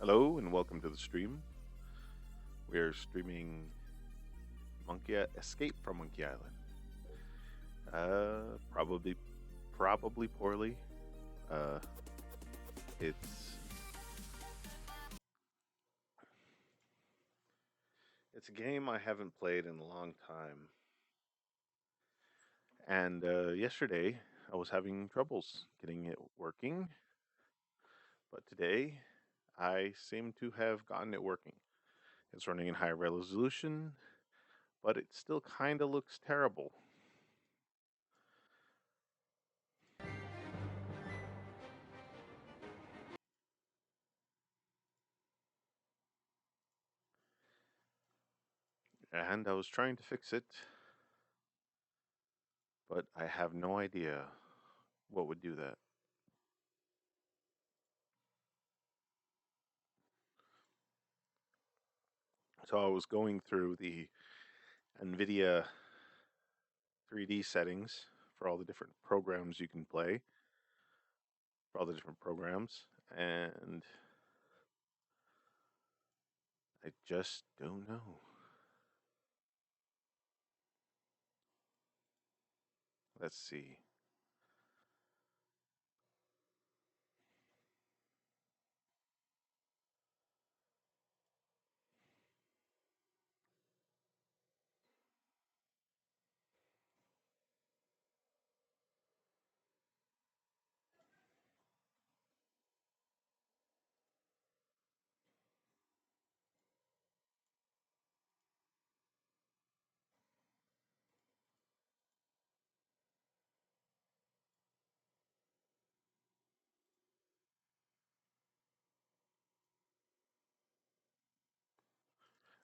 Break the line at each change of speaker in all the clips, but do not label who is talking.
Hello and welcome to the stream. We are streaming Escape from Monkey Island. Probably poorly. Uh, it's it's a game I haven't played in a long time, and yesterday I was having troubles getting it working, but today I seem to have gotten it working. It's running in high resolution, but it still kind of looks terrible. And I was trying to fix it, but I have no idea what would do that. So I was going through the NVIDIA 3D settings for all the different programs you can play, for all the different programs, and I just don't know. Let's see.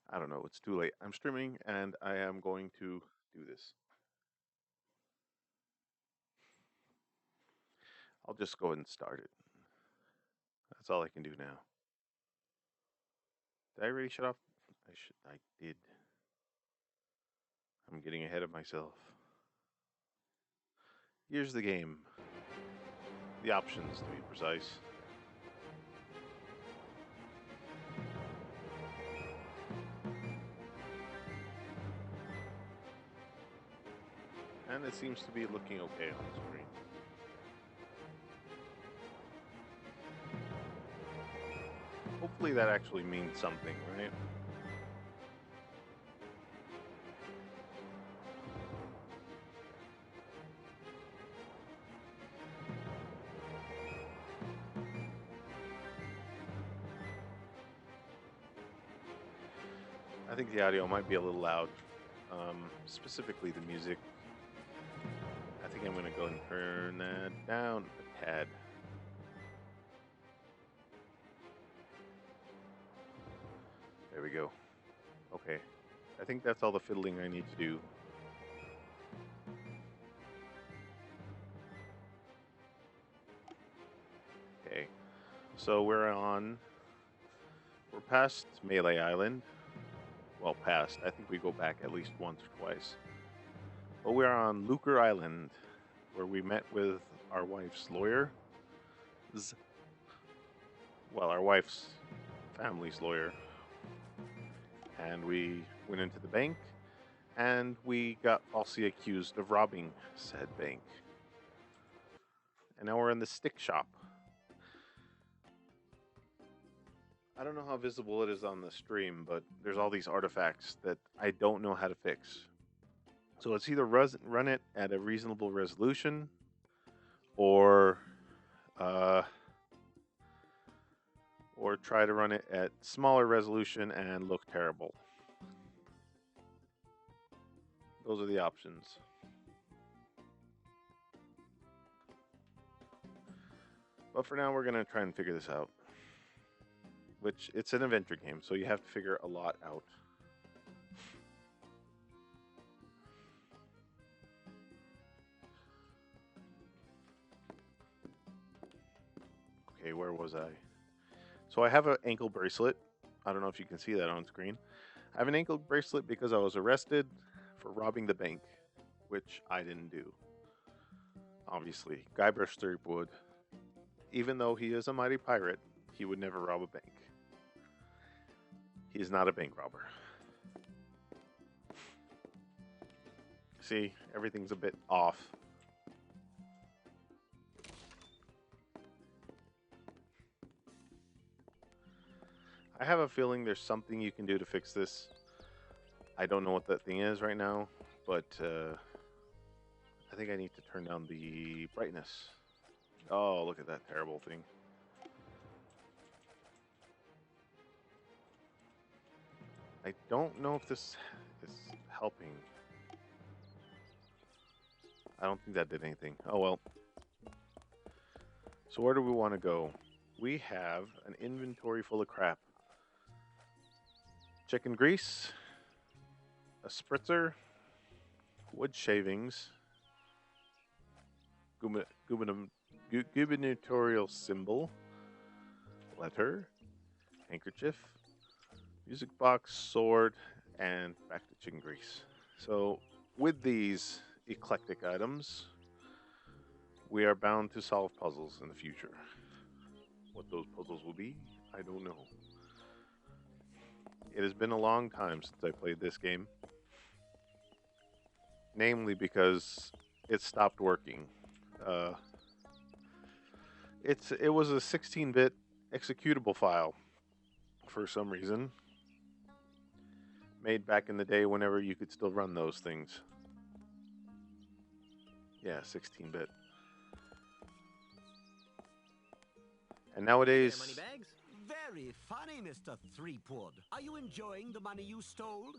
I don't know. It's too late. I'm streaming and I am going to do this. I'll just go ahead and start it. That's all I can do now. Did I already shut off? I did. I'm getting ahead of myself. Here's the game. The options, to be precise. And it seems to be looking okay on the screen. Hopefully that actually means something, right? I think the audio might be a little loud, specifically the music. I think I'm going to go and turn that down a tad. There we go. Okay. I think that's all the fiddling I need to do. Okay. So we're past Melee Island. Well, past. I think we go back at least once or twice. But we're on Lucre Island, where we met with our wife's lawyer. Well, our wife's family's lawyer. And we went into the bank, and we got falsely accused of robbing said bank. And now we're in the stick shop. I don't know how visible it is on the stream, but there's all these artifacts that I don't know how to fix. So it's either run it at a reasonable resolution, or uh, or try to run it at smaller resolution and look terrible. Those are the options. But for now, we're gonna try and figure this out. Which it's an adventure game, so you have to figure a lot out. Okay, where was I? So I have an ankle bracelet. I don't know if you can see that on screen. I have an ankle bracelet because I was arrested for robbing the bank, which I didn't do. Obviously, Guybrush Threepwood, even though he is a mighty pirate, he would never rob a bank. He's not a bank robber. See, everything's a bit off. I have a feeling there's something you can do to fix this. I don't know what that thing is right now, but I think I need to turn down the brightness. Oh, look at that terrible thing. I don't know if this is helping. I don't think that did anything. Oh well. So where do we want to go? We have an inventory full of crap. Chicken grease, a spritzer, wood shavings, gubernatorial symbol, letter, handkerchief, music box, sword, and back to chicken grease. So with these eclectic items, we are bound to solve puzzles in the future. What those puzzles will be, I don't know. It has been a long time since I played this game. Namely because it stopped working. It was a 16-bit executable file for some reason, made back in the day whenever you could still run those things. Yeah, 16-bit. And nowadays,
Money bags?
Very funny, Mr. Threepwood. Are you enjoying the money you stole?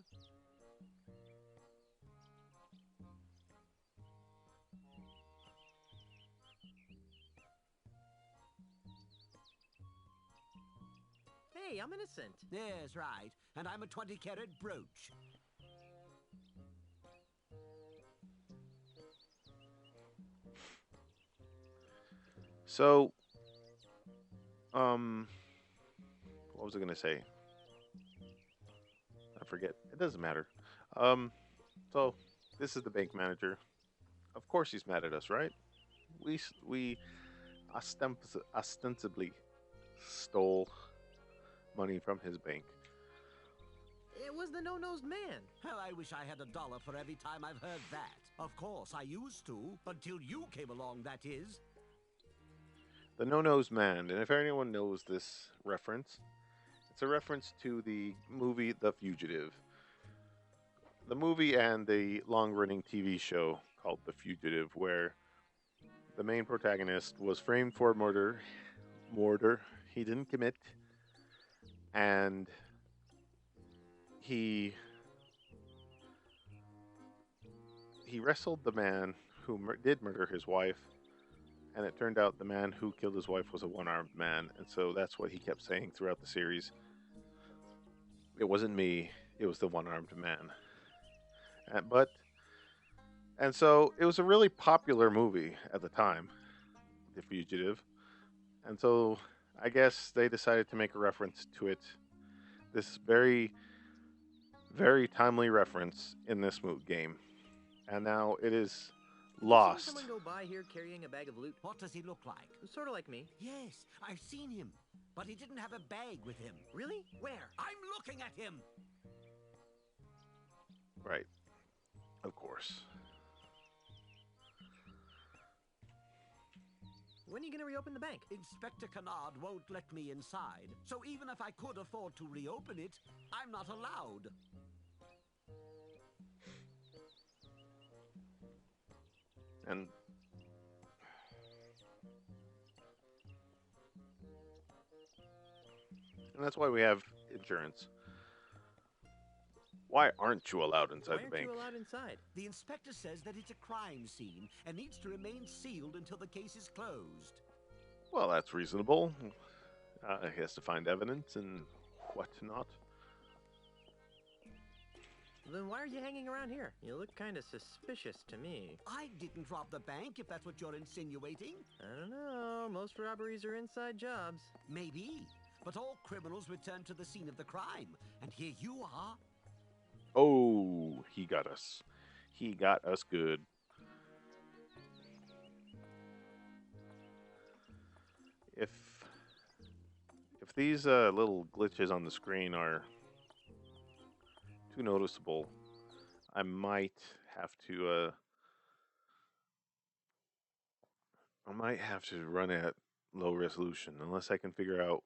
Hey, I'm innocent.
Yes, right. And I'm a 20-carat brooch.
so, what was I gonna say? I forget. It doesn't matter. Um, so this is the bank manager. Of course, he's mad at us, right? We ostensibly stole money from his bank.
It was the no-nosed man.
Well, I wish I had $1 for every time I've heard that. Of course, I used to, until you came along, that is.
The No-Nose Man, and if anyone knows this reference, it's a reference to the movie The Fugitive. The movie and the long-running TV show called The Fugitive, where the main protagonist was framed for murder he didn't commit, and he wrestled the man who did murder his wife, and it turned out the man who killed his wife was a one-armed man, and so that's what he kept saying throughout the series. It wasn't me, it was the one-armed man. And so it was a really popular movie at the time, The Fugitive. And so I guess they decided to make a reference to it. This very, very timely reference in this game. And now it is lost.
Seen someone go by here carrying a bag of loot?
What does he look like?
Sort of like me.
Yes, I've seen him. But he didn't have a bag with him.
Really? Where?
I'm looking at him!
Right. Of course.
When are you going to reopen the bank?
Inspector Kennard won't let me inside. So even if I could afford to reopen it, I'm not allowed.
And that's why we have insurance. Why aren't you allowed inside
Why
the
aren't
bank?
you allowed inside?
The inspector says that it's a crime scene and needs to remain sealed until the case is closed.
Well, that's reasonable. He has to find evidence and whatnot.
Then why are you hanging around here? You look kind of suspicious to me.
I didn't rob the bank, if that's what you're insinuating.
I don't know. Most robberies are inside jobs.
Maybe. But all criminals return to the scene of the crime. And here you are.
Oh, he got us. He got us good. If these little glitches on the screen are too noticeable. I might have to run at low resolution unless I can figure out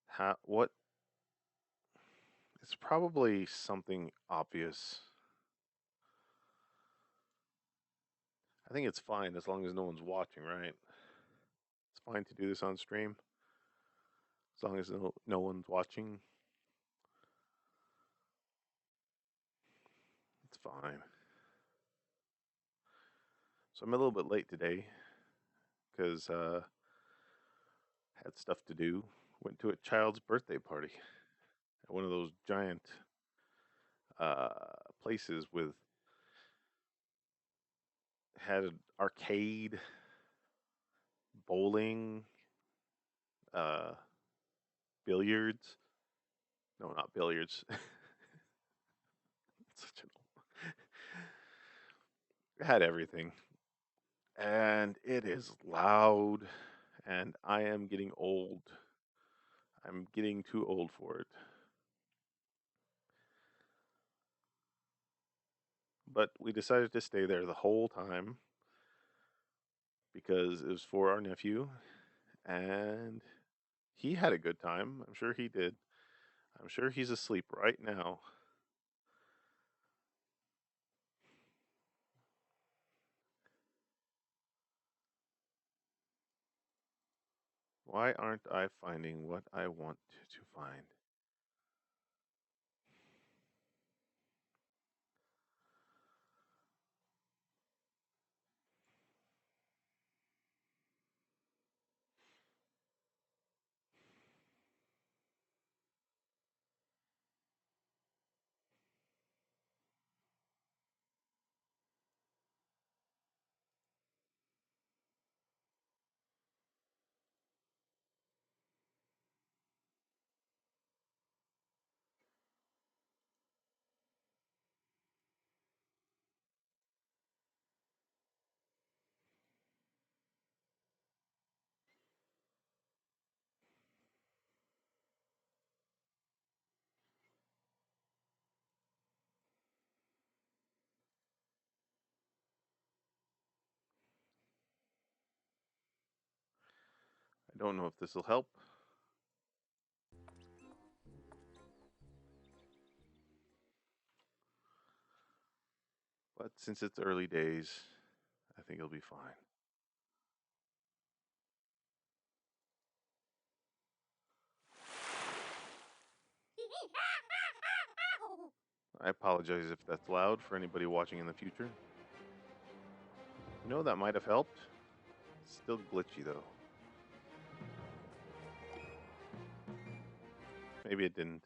how what it's probably something obvious. I think it's fine as long as no one's watching, right? It's fine to do this on stream as long as no one's watching. It's fine. So I'm a little bit late today because had stuff to do. Went to a child's birthday party at one of those giant uh, places with had an arcade, bowling, uh, billiards. No, not billiards. Such an it had everything, and it is loud, and I am getting old. I'm getting too old for it. But we decided to stay there the whole time because it was for our nephew, and he had a good time. I'm sure he did. I'm sure he's asleep right now. Why aren't I finding what I want to find? I don't know if this will help. But since it's early days, I think it'll be fine. I apologize if that's loud for anybody watching in the future. You know, that might have helped. It's still glitchy though. Maybe it didn't.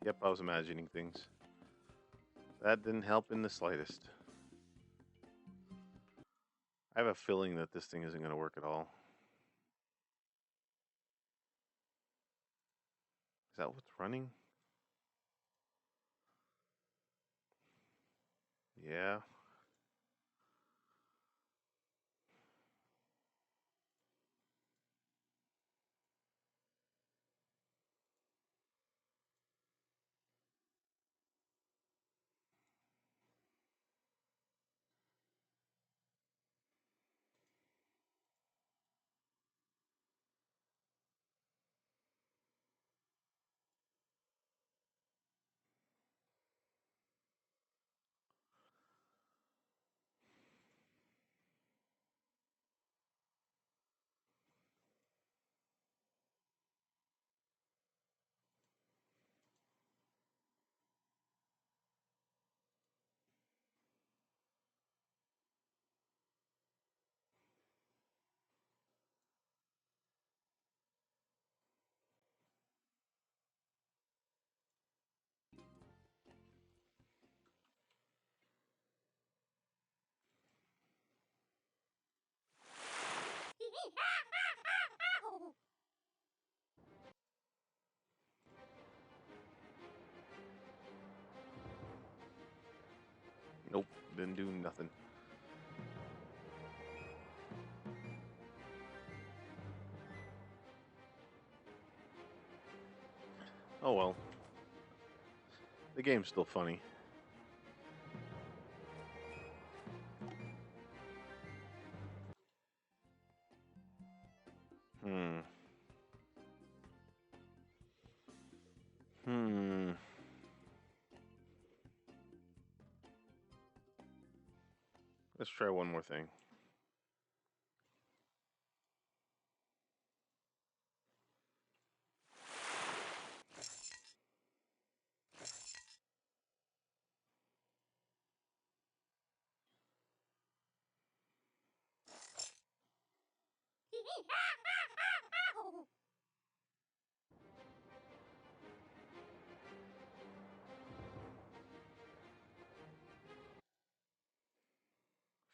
Yep, I was imagining things. That didn't help in the slightest. I have a feeling that this thing isn't going to work at all. Is that what's running? Yeah. Nope, didn't do nothing. Oh well. The game's still funny. Hmm. Hmm. Let's try one more thing.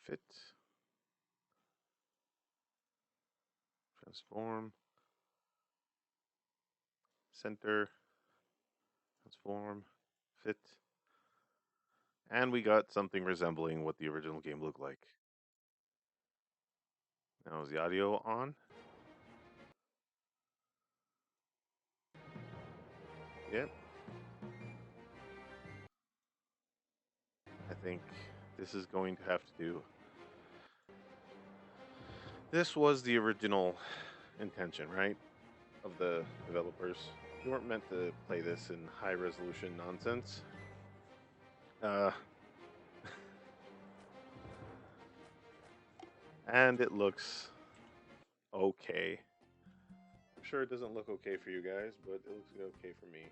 Fit. Transform. Center. Transform. Fit. And we got something resembling what the original game looked like. Now is the audio on? Yep. I think this is going to have to do. This was the original intention, right? Of the developers. You weren't meant to play this in high resolution nonsense. And it looks okay. I'm sure it doesn't look okay for you guys, but it looks okay for me.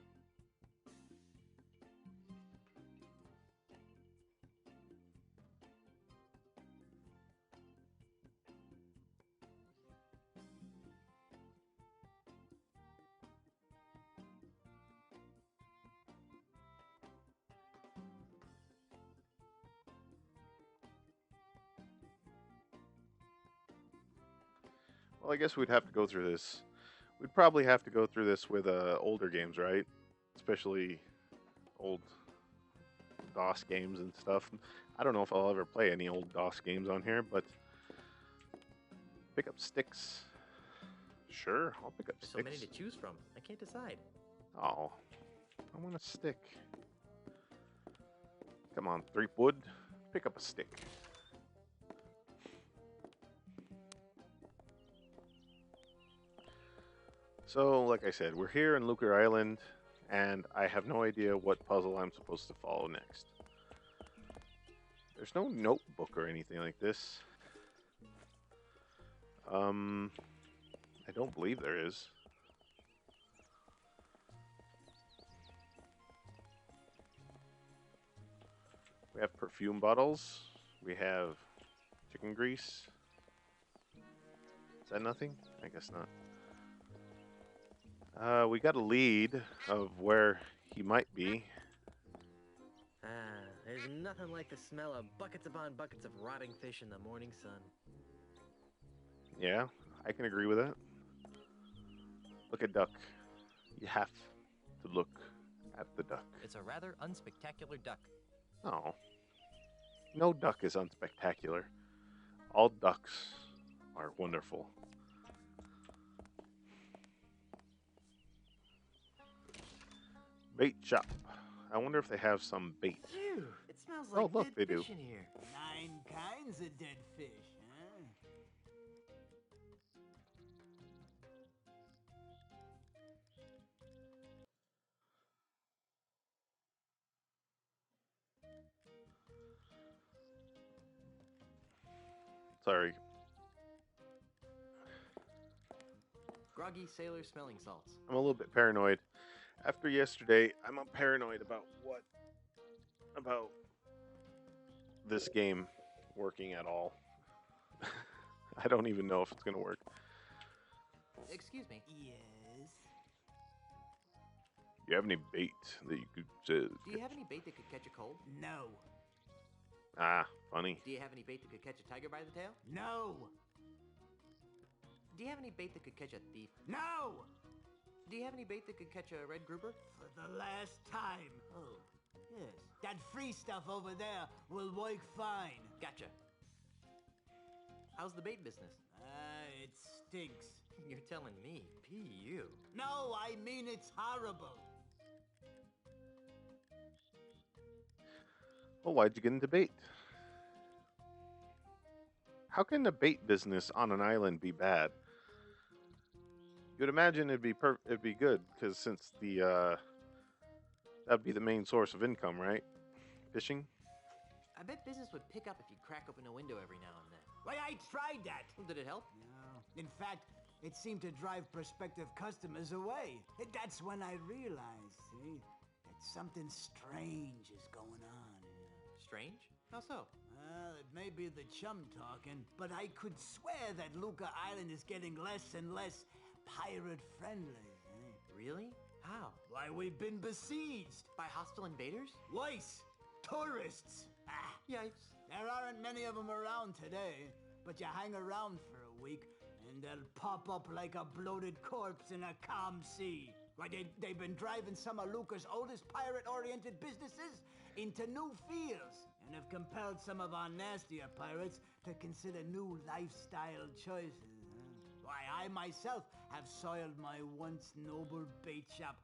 Well, I guess we'd have to go through this. We'd probably have to go through this with older games, right? Especially old DOS games and stuff. I don't know if I'll ever play any old DOS games on here, but pick up sticks. Sure, I'll pick up
There's
sticks.
so many to choose from. I can't decide.
Oh, I want a stick. Come on, Threepwood, pick up a stick. So, like I said, we're here in Lucre Island, and I have no idea what puzzle I'm supposed to follow next. There's no notebook or anything like this. I don't believe there is. We have perfume bottles. We have chicken grease. Is that nothing? I guess not. We got a lead of where he might be.
Ah, there's nothing like the smell of buckets upon buckets of rotting fish in the morning sun.
Yeah, I can agree with that. Look at duck. You have to look at the duck.
It's a rather unspectacular duck.
Oh. No duck is unspectacular. All ducks are wonderful. Bait shop. I wonder if they have some bait.
Phew, it smells
Oh,
like
look,
dead
they do.
fish in here.
9 kinds of dead fish, huh?
Sorry.
Groggy sailor smelling salts.
I'm a little bit paranoid. After yesterday, I'm paranoid about what? About this game working at all. I don't even know if it's going to work.
Excuse me.
Yes.
Do you have any bait that you could...
Do you have any bait that could catch a cold?
No.
Ah, funny.
Do you have any bait that could catch a tiger by the tail?
No.
Do you have any bait that could catch a thief?
No.
Do you have any bait that could catch a red grouper?
For the last time. Oh, yes. That free stuff over there will work fine.
Gotcha. How's the bait business?
It stinks.
You're telling me. P.U.
No, I mean it's horrible.
Well, why'd you get into bait? How can the bait business on an island be bad? You'd imagine it'd be good because since that'd be the main source of income, right? Fishing.
I bet business would pick up if you crack open a window every now and then.
Why, I tried that.
Well, did it help?
No. In fact, it seemed to drive prospective customers away. That's when I realized, see, that something strange is going on here.
Strange? How so?
Well, it may be the chum talking, but I could swear that Luca Island is getting less and less pirate-friendly.
Really? How?
Why, we've been besieged.
By hostile invaders?
Lice. Tourists. Ah,
Yikes.
there aren't many of them around today, but you hang around for a week, and they'll pop up like a bloated corpse in a calm sea. Why, they've been driving some of Luca's oldest pirate-oriented businesses into new fields, and have compelled some of our nastier pirates to consider new lifestyle choices. Why, I myself have soiled my once noble bait shop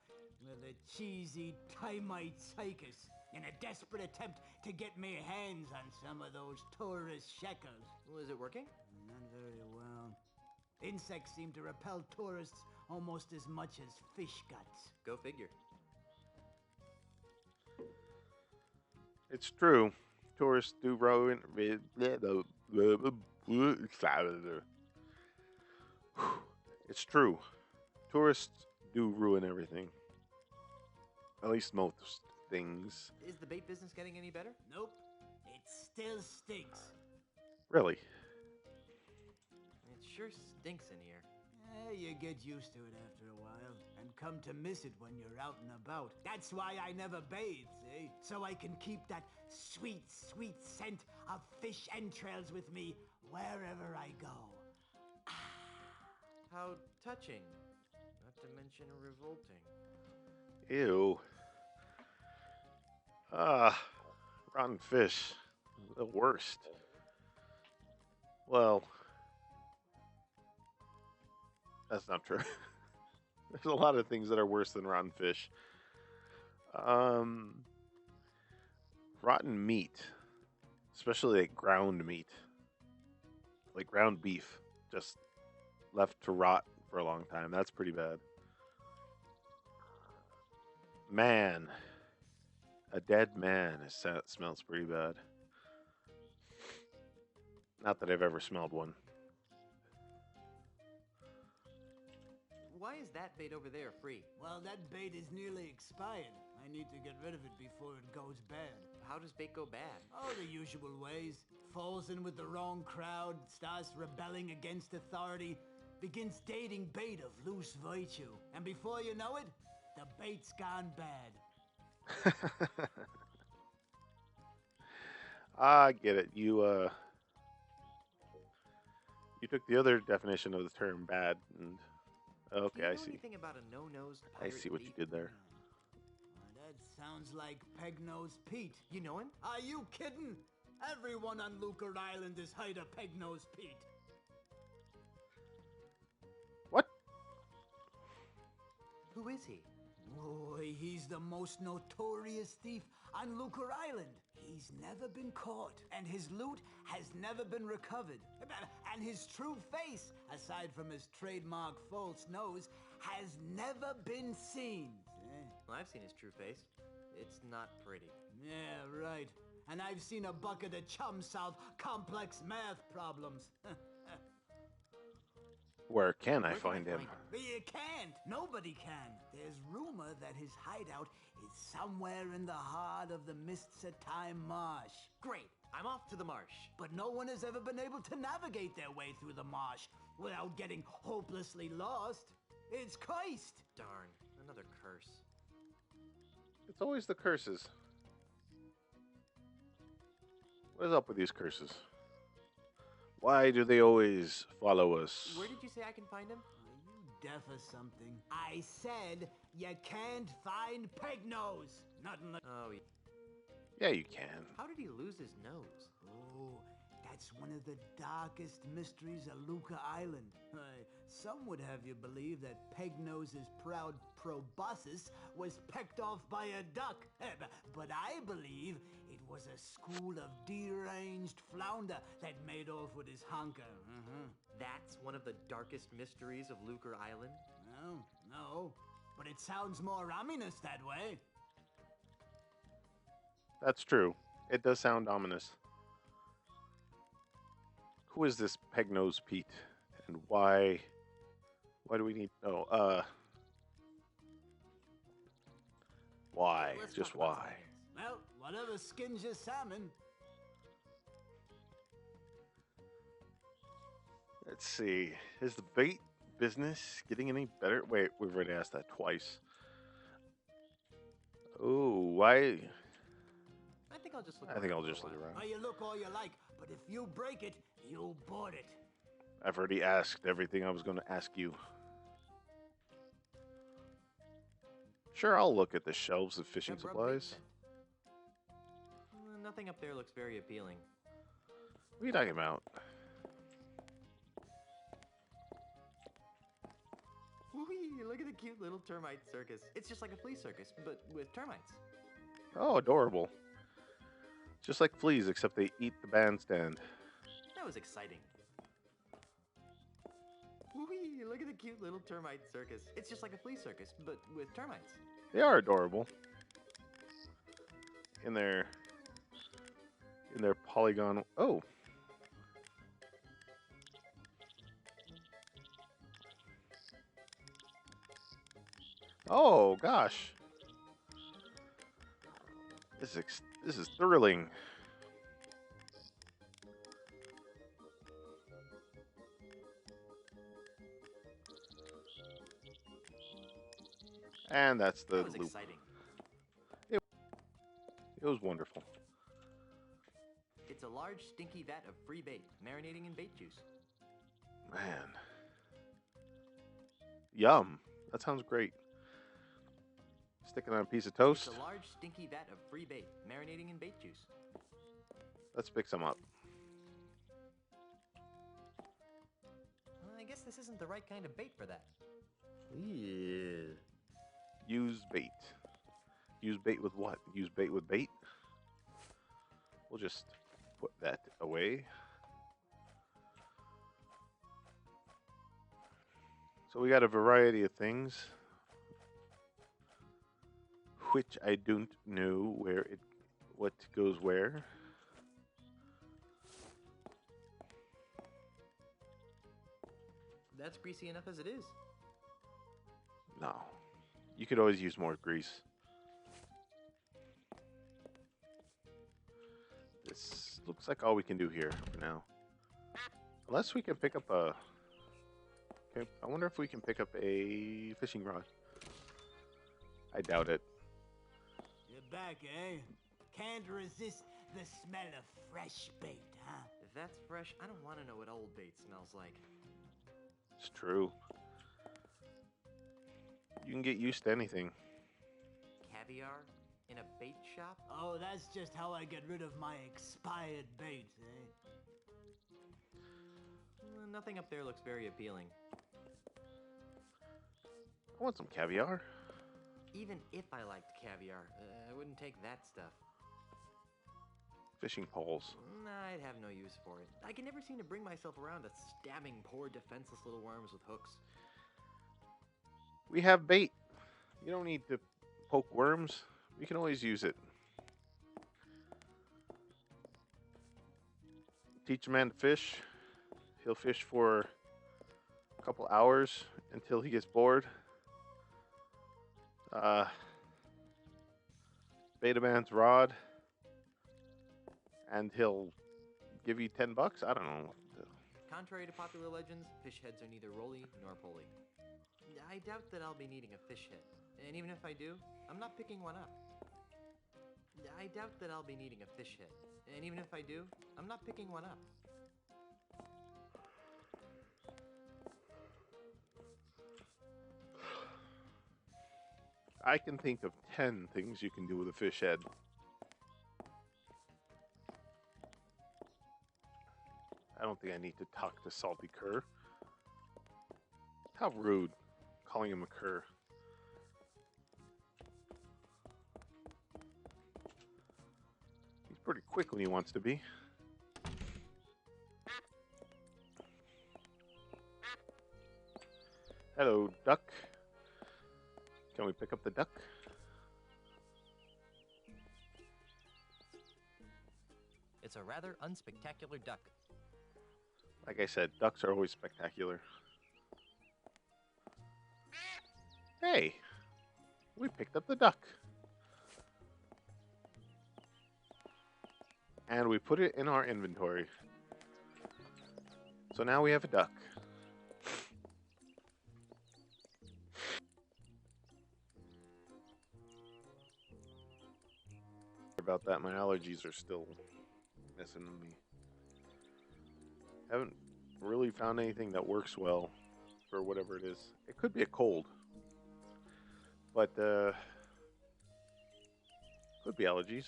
with a cheesy Timite cycus in a desperate attempt to get me hands on some of those tourist shekels.
Well, is it working?
Not very well. Insects seem to repel tourists almost as much as fish guts.
Go figure.
It's true. Tourists do ruin. It's true. Tourists do ruin everything. At least most things.
Is the bait business getting any better?
Nope. It still stinks.
Really.
It sure stinks in here.
You get used to it after a while, and come to miss it when you're out and about. That's why I never bathe, see? So I can keep that sweet, sweet scent of fish entrails with me wherever I go.
How touching. Not to mention revolting.
Ew. Rotten fish. The worst. Well, that's not true. There's a lot of things that are worse than rotten fish. Rotten meat, especially like ground meat, like ground beef, just left to rot for a long time. That's pretty bad. Man, a dead man smells pretty bad. Not that I've ever smelled one.
Why is that bait over there free?
Well, that bait is nearly expired. I need to get rid of it before it goes bad.
How does bait go bad?
Oh, the usual ways. Falls in with the wrong crowd, starts rebelling against authority, begins dating bait of loose virtue. And before you know it, the bait's gone bad.
I get it. You took the other definition of the term bad and
Do
okay,
you know
I see.
anything about a no-nosed
I
pirate
see what you
thief?
did there.
That sounds like Peg-Nosed Pete.
You know him?
Are you kidding? Everyone on Lucre Island is hired a Peg-Nosed Pete.
What?
Who is he?
Boy, he's the most notorious thief on Lucre Island. He's never been caught, and his loot has never been recovered. And his true face, aside from his trademark false nose, has never been seen.
Well, I've seen his true face. It's not pretty.
Yeah, right. And I've seen a bucket of chum solve complex math problems.
Where can I
Where can
find him?
You can't. Nobody can. There's rumor that his hideout is somewhere in the heart of the Mists of Time Marsh.
Great. I'm off to the marsh.
But no one has ever been able to navigate their way through the marsh without getting hopelessly lost. It's cursed.
Darn. Another curse.
It's always the curses. What is up with these curses? Why do they always follow us?
Where did you say I can find him?
Are you deaf or something? I said you can't find Peg-Nose. Not unless...
Oh,
Yeah, you can.
how did he lose his nose?
Oh, that's one of the darkest mysteries of Lucre Island. Some would have you believe that Peg-Nose's proud proboscis was pecked off by a duck. But I believe it was a school of deranged flounder that made off with his honker.
That's one of the darkest mysteries of Lucre Island?
No, no. But it sounds more ominous that way.
That's true. It does sound ominous. Who is this Peg-Nose Pete? And why do we need... Oh, why?
Let's
Just
talk about
why?
something else.
Well, whatever skins your salmon.
Let's see. Is the bait business getting any better? Wait, we've already asked that twice. Oh, why?
I think I'll just look
I think
around
I'll
for a
just look
while.
around.
Oh, you look all you like, but if you break it, you'll board it.
I've already asked everything I was going to ask you. Sure, I'll look at the shelves of fishing
Have rub bait
supplies.
scent. Nothing up there looks very appealing.
What are you talking about?
Whee, look at the cute little termite circus. It's just like a flea circus, but with termites.
Oh, adorable. Just like fleas, except they eat the bandstand.
That was exciting. Whee, look at the cute little termite circus. It's just like a flea circus, but with termites.
They are adorable. In their polygon. Oh. Oh gosh. This is thrilling. And that's the
That was
loop.
exciting.
It was wonderful.
It's a large, stinky vat of free bait, marinating in bait juice.
Man. Yum. That sounds great. Stick it on a piece of toast.
It's a large, stinky vat of free bait, marinating in bait juice.
Let's pick some up.
I guess this isn't the right kind of bait for that.
Yeah.
Use bait. Use bait with what? Use bait with bait? We'll just put that away. So we got a variety of things, which I don't know what goes where.
That's greasy enough as it is.
No. You could always use more grease. This looks like all we can do here for now. Unless we can pick up a... Okay, I wonder if we can pick up a fishing rod. I doubt it.
You're back, eh? Can't resist the smell of fresh bait, huh?
If that's fresh, I don't want to know what old bait smells like.
It's true. You can get used to anything.
Caviar? In a bait shop?
Oh, that's just how I get rid of my expired baits, eh?
Nothing up there looks very appealing.
I want some caviar.
Even if I liked caviar, I wouldn't take that stuff.
Fishing poles.
I'd have no use for it. I can never seem to bring myself around to stabbing poor defenseless little worms with hooks.
We have bait. You don't need to poke worms. We can always use it. Teach a man to fish. He'll fish for a couple hours until he gets bored. Bait a man's rod, and he'll give you $10. I don't know.
Contrary to popular legends, fish heads are neither roly nor poly. I doubt that I'll be needing a fish head. And even if I do, I'm not picking one up. I doubt that I'll be needing a fish head. And even if I do, I'm not picking one up.
I can think of 10 things you can do with a fish head. I don't think I need to talk to Salty Cur. How rude, calling him a cur. He's pretty quick when he wants to be. Hello, duck. Can we pick up the duck?
It's a rather unspectacular duck.
Like I said, ducks are always spectacular. Hey, we picked up the duck. And we put it in our inventory. So now we have a duck. About that, my allergies are still messing with me. Haven't really found anything that works well for whatever it is. It could be a cold, but could be allergies.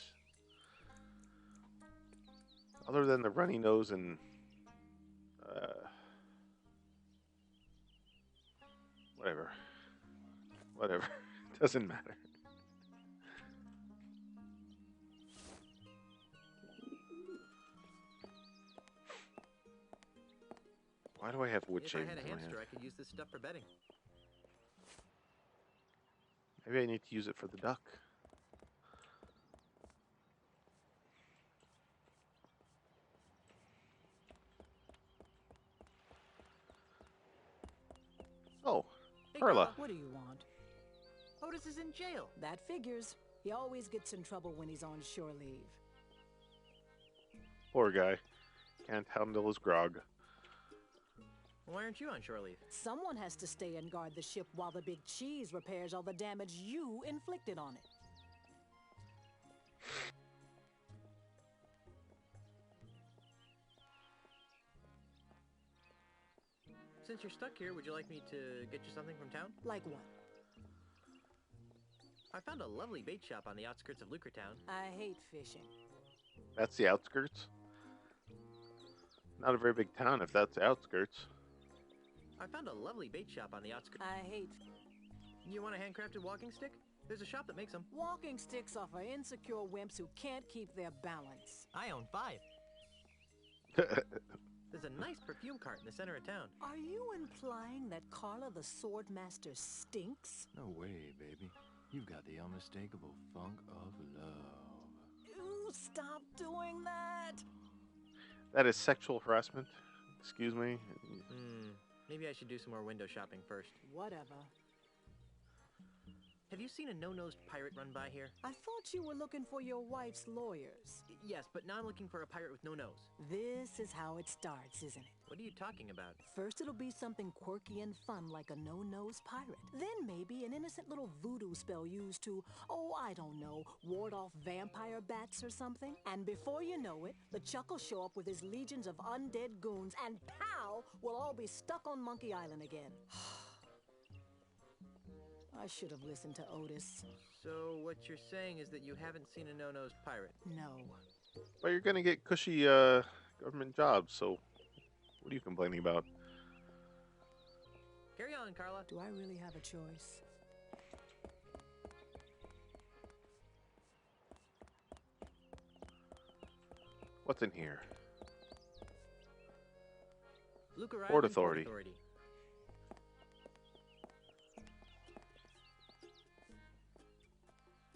Other than the runny nose and whatever, doesn't matter. Why do I have wood
If I
shavings
had a
in my hand?
hamster, I could use this stuff for bedding.
Maybe I need to use it for the duck. Oh,
Hey,
Carla.
What do you want?
Otis is in jail.
That figures. He always gets in trouble when he's on shore leave.
Poor guy. Can't handle his grog.
Why aren't you on shore leave?
Someone has to stay and guard the ship while the big cheese repairs all the damage you inflicted on it.
Since you're stuck here, would you like me to get you something from town?
Like what?
I found a lovely bait shop on the outskirts of Lucretown.
I hate fishing.
That's the outskirts? Not a very big town if that's the outskirts.
I found a lovely bait shop on the outskirts.
I hate...
You want a handcrafted walking stick? There's a shop that makes them.
Walking sticks are for insecure wimps who can't keep their balance.
I own 5. There's a nice perfume cart in the center of town.
Are you implying that Carla the Swordmaster stinks?
No way, baby. You've got the unmistakable funk of love.
Ooh, stop doing that!
That is sexual harassment. Excuse me.
Maybe I should do some more window shopping first.
Whatever.
Have you seen a no-nosed pirate run by here?
I thought you were looking for your wife's lawyers.
Yes, but now I'm looking for a pirate with no nose.
This is how it starts, isn't it?
What are you talking about?
First it'll be something quirky and fun like a no-nose pirate. Then maybe an innocent little voodoo spell used to, oh, I don't know, ward off vampire bats or something. And before you know it, the Chuck will show up with his legions of undead goons and pow, we'll all be stuck on Monkey Island again. I should have listened to Otis.
So what you're saying is that you haven't seen a no-nosed pirate?
No.
But you're gonna get cushy government jobs, so what are you complaining about?
Carry on, Carla.
Do I really have a choice?
What's in here?
Luca Island
Port Authority.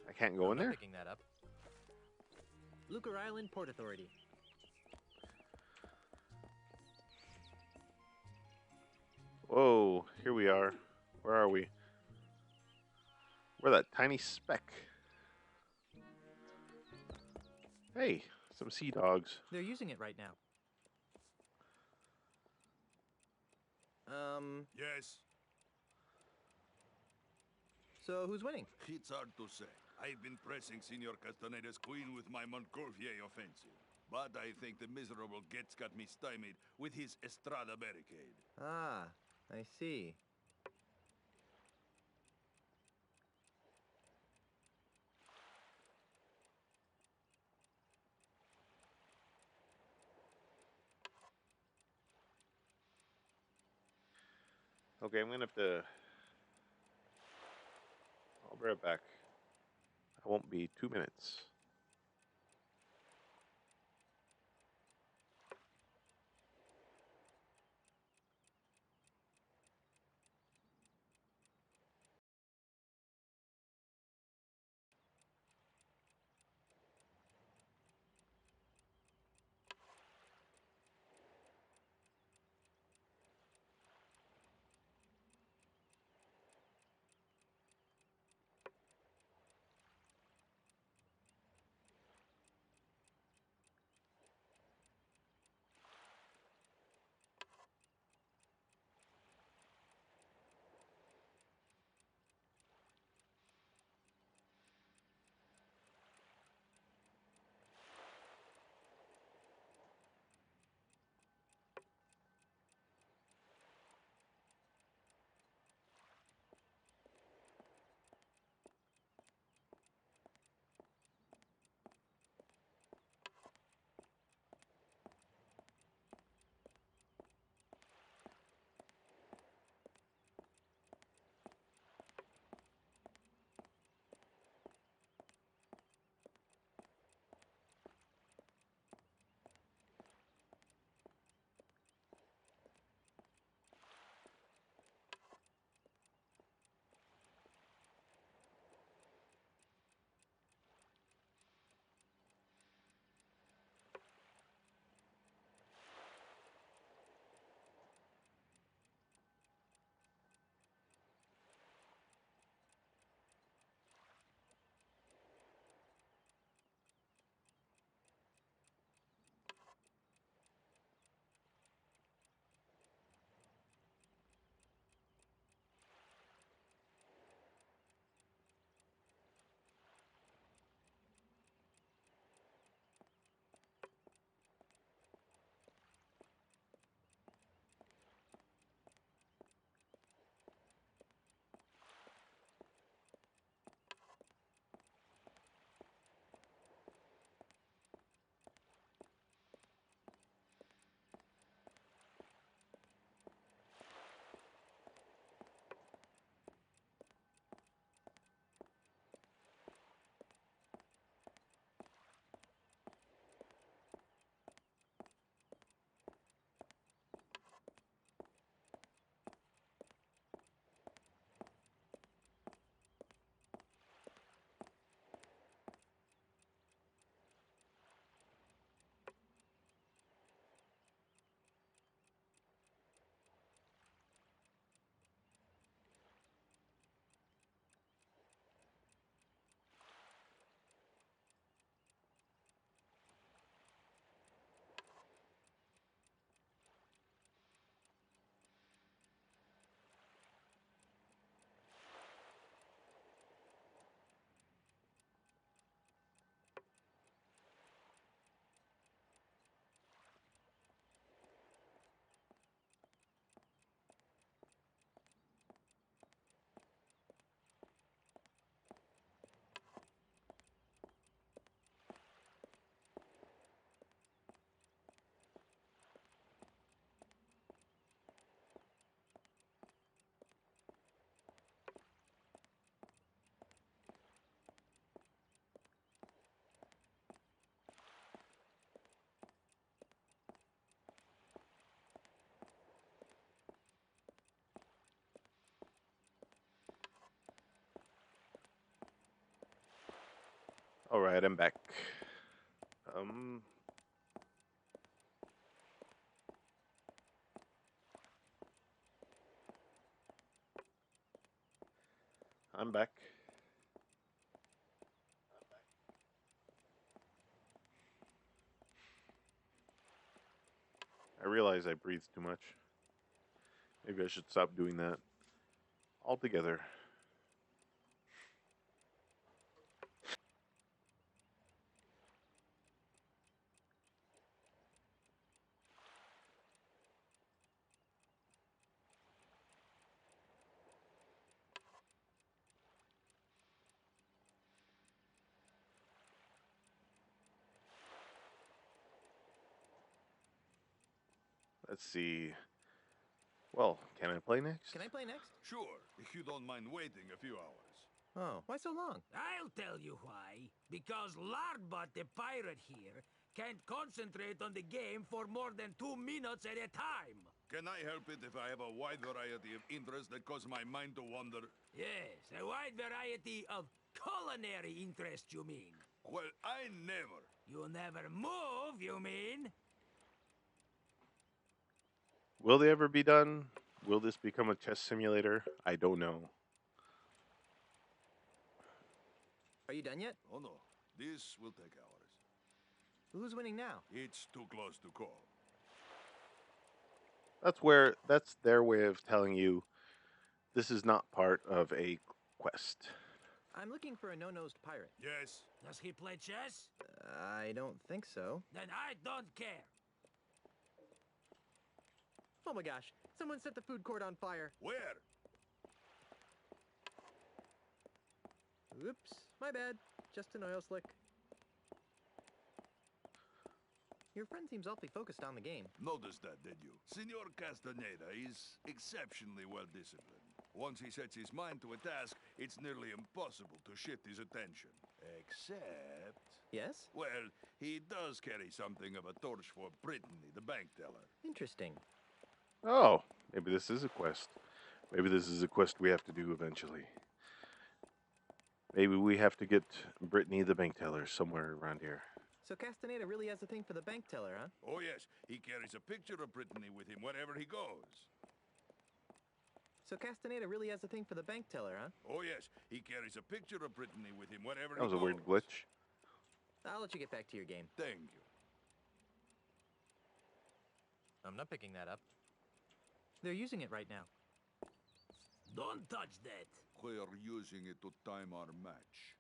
I can't go in
I'm not
there?
picking that up. Luca Island Port Authority.
Whoa, here we are. Where are we? We're that tiny speck. Hey, some sea dogs.
They're using it right now.
Yes,
So who's winning?
it's hard to say. I've been pressing Senor Castaneda's queen with my Montgolfier offensive. But I think the miserable Getz got me stymied with his Estrada barricade.
Ah, I see.
Okay, I'm gonna have to. I'll be right back. I won't be 2 minutes. All right, I'm back. Um, I'm back. I realize I breathe too much. Maybe I should stop doing that altogether. Let's see. Well, can I play next?
Can I play next?
Sure, if you don't mind waiting a few hours.
Oh, why so long?
I'll tell you why. Because Lardbot the pirate here can't concentrate on the game for more than 2 minutes at a time.
Can I help it if I have a wide variety of interests that cause my mind to wander?
Yes, a wide variety of culinary interests, you mean?
Well, I never.
You never move, you mean?
Will they ever be done? Will this become a chess simulator? I don't know.
Are you done yet?
Oh no, this will take hours.
Who's winning now?
It's too close to call.
That's their way of telling you this is not part of a quest.
I'm looking for a no-nosed pirate.
Yes.
Does he play chess?
I don't think so.
Then I don't care.
Oh my gosh, someone set the food court on fire.
Where?
Oops, my bad. Just an oil slick. Your friend seems awfully focused on the game.
Noticed that, did you? Senor Castaneda is exceptionally well disciplined. Once he sets his mind to a task, it's nearly impossible to shift his attention. Except...
Yes?
Well, he does carry something of a torch for Brittany, the bank teller.
Interesting.
Oh, maybe this is a quest. Maybe this is a quest we have to do eventually. Maybe we have to get Brittany the bank teller somewhere around here.
So Castaneda really has a thing for the bank teller, huh?
Oh yes, he carries a picture of Brittany with him wherever he goes.
So Castaneda really has a thing for the bank teller, huh?
Oh yes, he carries a picture of Brittany with him wherever
That was
he
a
goes.
weird glitch.
I'll let you get back to your game.
Thank you.
I'm not picking that up. They're using it right now.
Don't touch that.
We're using it to time our match.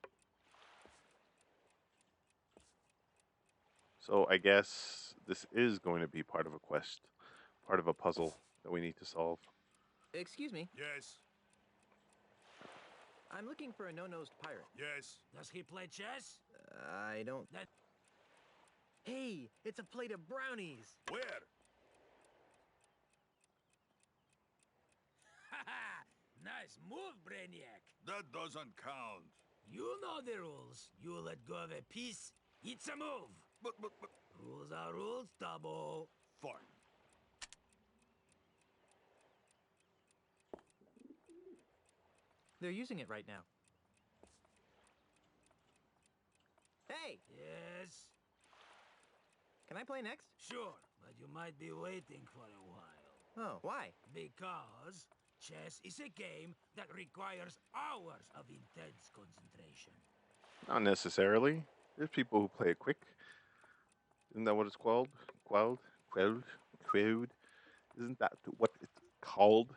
So I guess this is going to be part of a quest, part of a puzzle that we need to solve.
Excuse me,
Yes,
I'm looking for a no-nosed pirate.
yes.
Does he play chess?
I don't...
That...
Hey, it's a plate of brownies!
Where?
Haha! Nice move, Brainiac.
That doesn't count.
You know the rules. You let go of a piece, it's a move.
But...
Rules are rules, Tabo.
Fine.
They're using it right now.
Hey,
Yes,
can I play next?
sure, but you might be waiting for a while.
Oh, why?
Because chess is a game that requires hours of intense concentration.
Not necessarily. There's people who play it quick. Isn't that what it's called? Quelled? Quelled? Isn't that what it's called?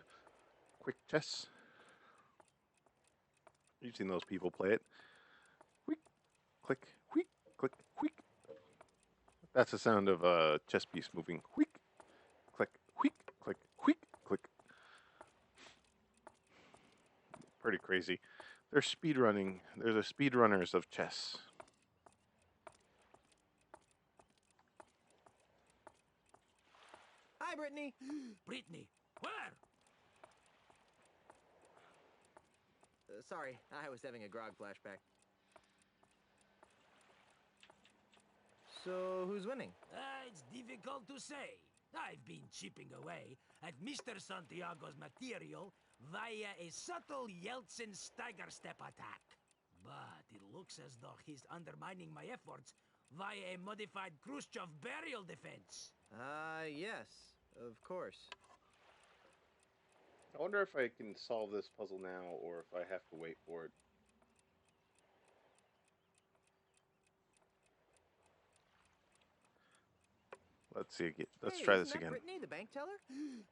Quick chess? You've seen those people play it. Quick, click, quick, click, quick. That's the sound of a chess piece moving. Quick, click, quick, click, quick, click. Pretty crazy. They're speedrunning. They're the speedrunners of chess.
Hi, Brittany!
Brittany, where?
Sorry, I was having a grog flashback. So, who's winning?
It's difficult to say. I've been chipping away at Mr. Santiago's material via a subtle Yeltsin stagger step attack. But it looks as though he's undermining my efforts via a modified Khrushchev burial defense.
Yes, of course.
I wonder if I can solve this puzzle now or if I have to wait for it. Let's see again. Let's
Hey,
try
isn't
this
that
again.
Brittany, the bank teller?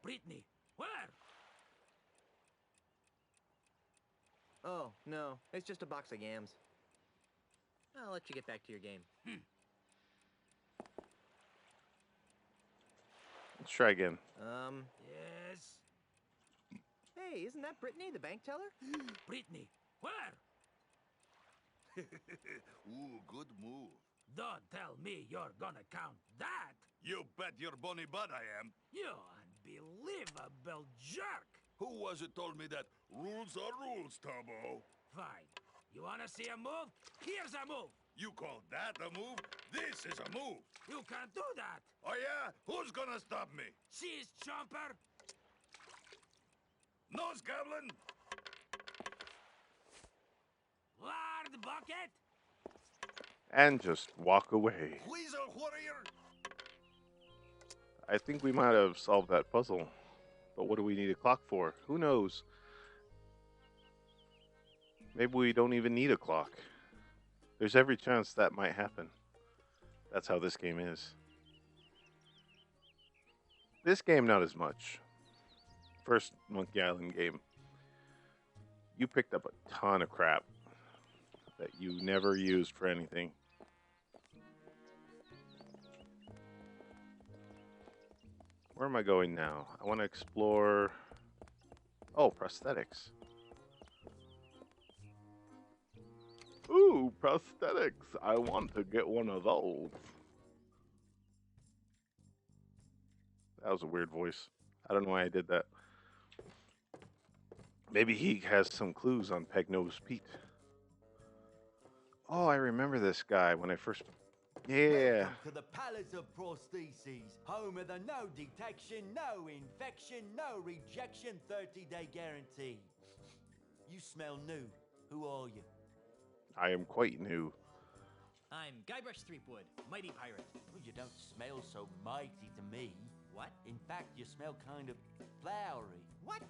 Brittany, where?
Oh, no, it's just a box of yams. I'll let you get back to your game.
Let's try again.
Yes.
Hey, isn't that Brittany, the bank teller?
Brittany, where?
Ooh, good move.
Don't tell me you're gonna count that.
You bet your bonny butt I am.
You unbelievable jerk.
Who was it told me that rules are rules, Turbo?
Fine. You wanna see a move? Here's a move.
You call that a move? This is a move.
You can't do that.
Oh yeah? Who's gonna stop me?
She's Chomper.
Nose goblin?
Lard bucket.
And just walk away.
Weasel warrior?
I think we might have solved that puzzle. But what do we need a clock for? Who knows? Maybe we don't even need a clock. There's every chance that might happen. That's how this game is. This game, not as much. First Monkey Island game. You picked up a ton of crap that you never used for anything. Where am I going now? I want to explore... Oh, prosthetics. Ooh, prosthetics. I want to get one of those. That was a weird voice. I don't know why I did that. Maybe he has some clues on Peg-Nose Pete. Oh, I remember this guy when I first... Yeah.
Welcome to the Palace of Prostheses, home of the no detection, no infection, no rejection 30-day guarantee. You smell new. Who are you?
I am quite new.
I'm Guybrush Threepwood, mighty pirate.
Well, you don't smell so mighty to me.
What?
In fact, you smell kind of flowery.
What?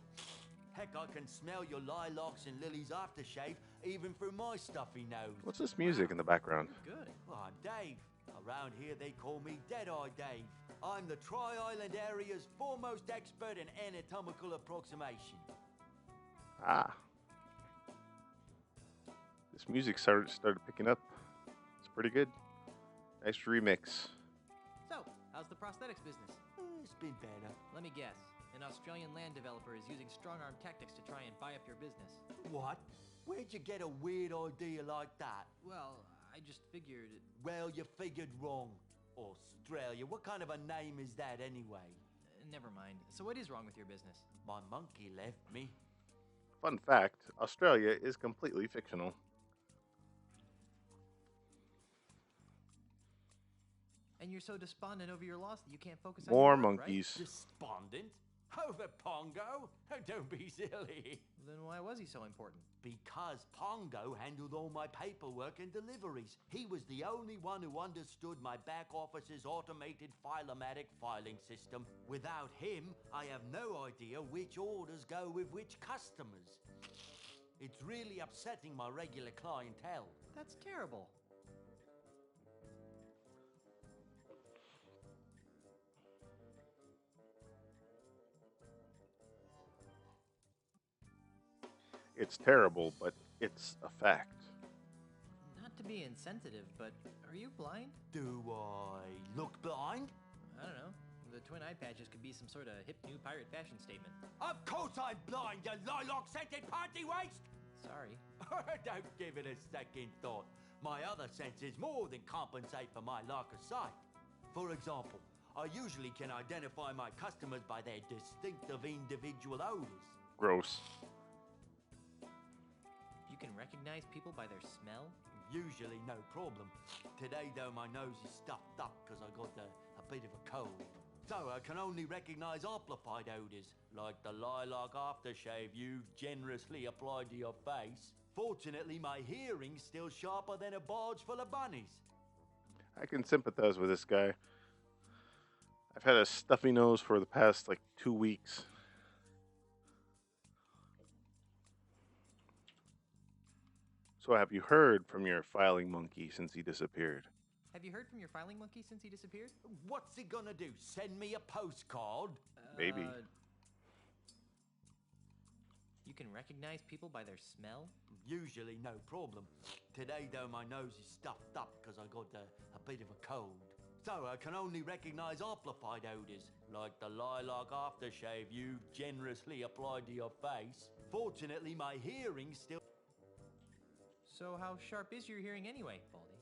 Heck, I can smell your lilacs and lilies aftershave even through my stuffy nose.
What's this music in the background?
Good.
Well, I'm Dave. Around here, they call me Deadeye Dave. I'm the Tri-Island area's foremost expert in anatomical approximation.
Ah. This music started picking up. It's pretty good. Nice remix.
So, how's the prosthetics business?
It's been better.
Let me guess. An Australian land developer is using strong-arm tactics to try and buy up your business.
What? Where'd you get a weird idea like that?
Well, I just figured...
Well, you figured wrong. Australia, what kind of a name is that anyway?
Never mind. So what is wrong with your business?
My monkey left me.
Fun fact, Australia is completely fictional.
And you're so despondent over your loss that you can't focus on
More
your work,
monkeys.
Despondent? Over Pongo? Don't be silly.
Right? Then why was he so important?
Because Pongo handled all my paperwork and deliveries. He was the only one who understood my back office's automated Filomatic filing system. Without him, I have no idea which orders go with which customers. It's really upsetting my regular clientele.
That's terrible.
It's terrible, but it's a fact.
Not to be insensitive, but are you blind?
Do I look blind?
I don't know. The twin eye patches could be some sort of hip new pirate fashion statement.
Of course I'm blind, you lilac-scented party waste!
Sorry.
Don't give it a second thought. My other senses more than compensate for my lack of sight. For example, I usually can identify my customers by their distinctive individual odors.
Gross.
You can recognize people by their smell?
Usually no problem. Today, though, my nose is stuffed up because I got a bit of a cold. So I can only recognize amplified odors, like the lilac aftershave you've generously applied to your face. Fortunately, my hearing's still sharper than a barge full of bunnies.
I can sympathize with this guy. I've had a stuffy nose for the past like 2 weeks. So have you heard from your filing monkey since he disappeared?
Have you heard from your filing monkey since he disappeared?
What's he gonna do? Send me a postcard?
Maybe.
You can recognize people by their smell?
Usually no problem. Today, though, my nose is stuffed up because I got a bit of a cold. So I can only recognize amplified odors, like the lilac aftershave you generously applied to your face. Fortunately, my hearing's still...
So how sharp is your hearing anyway, Baldy?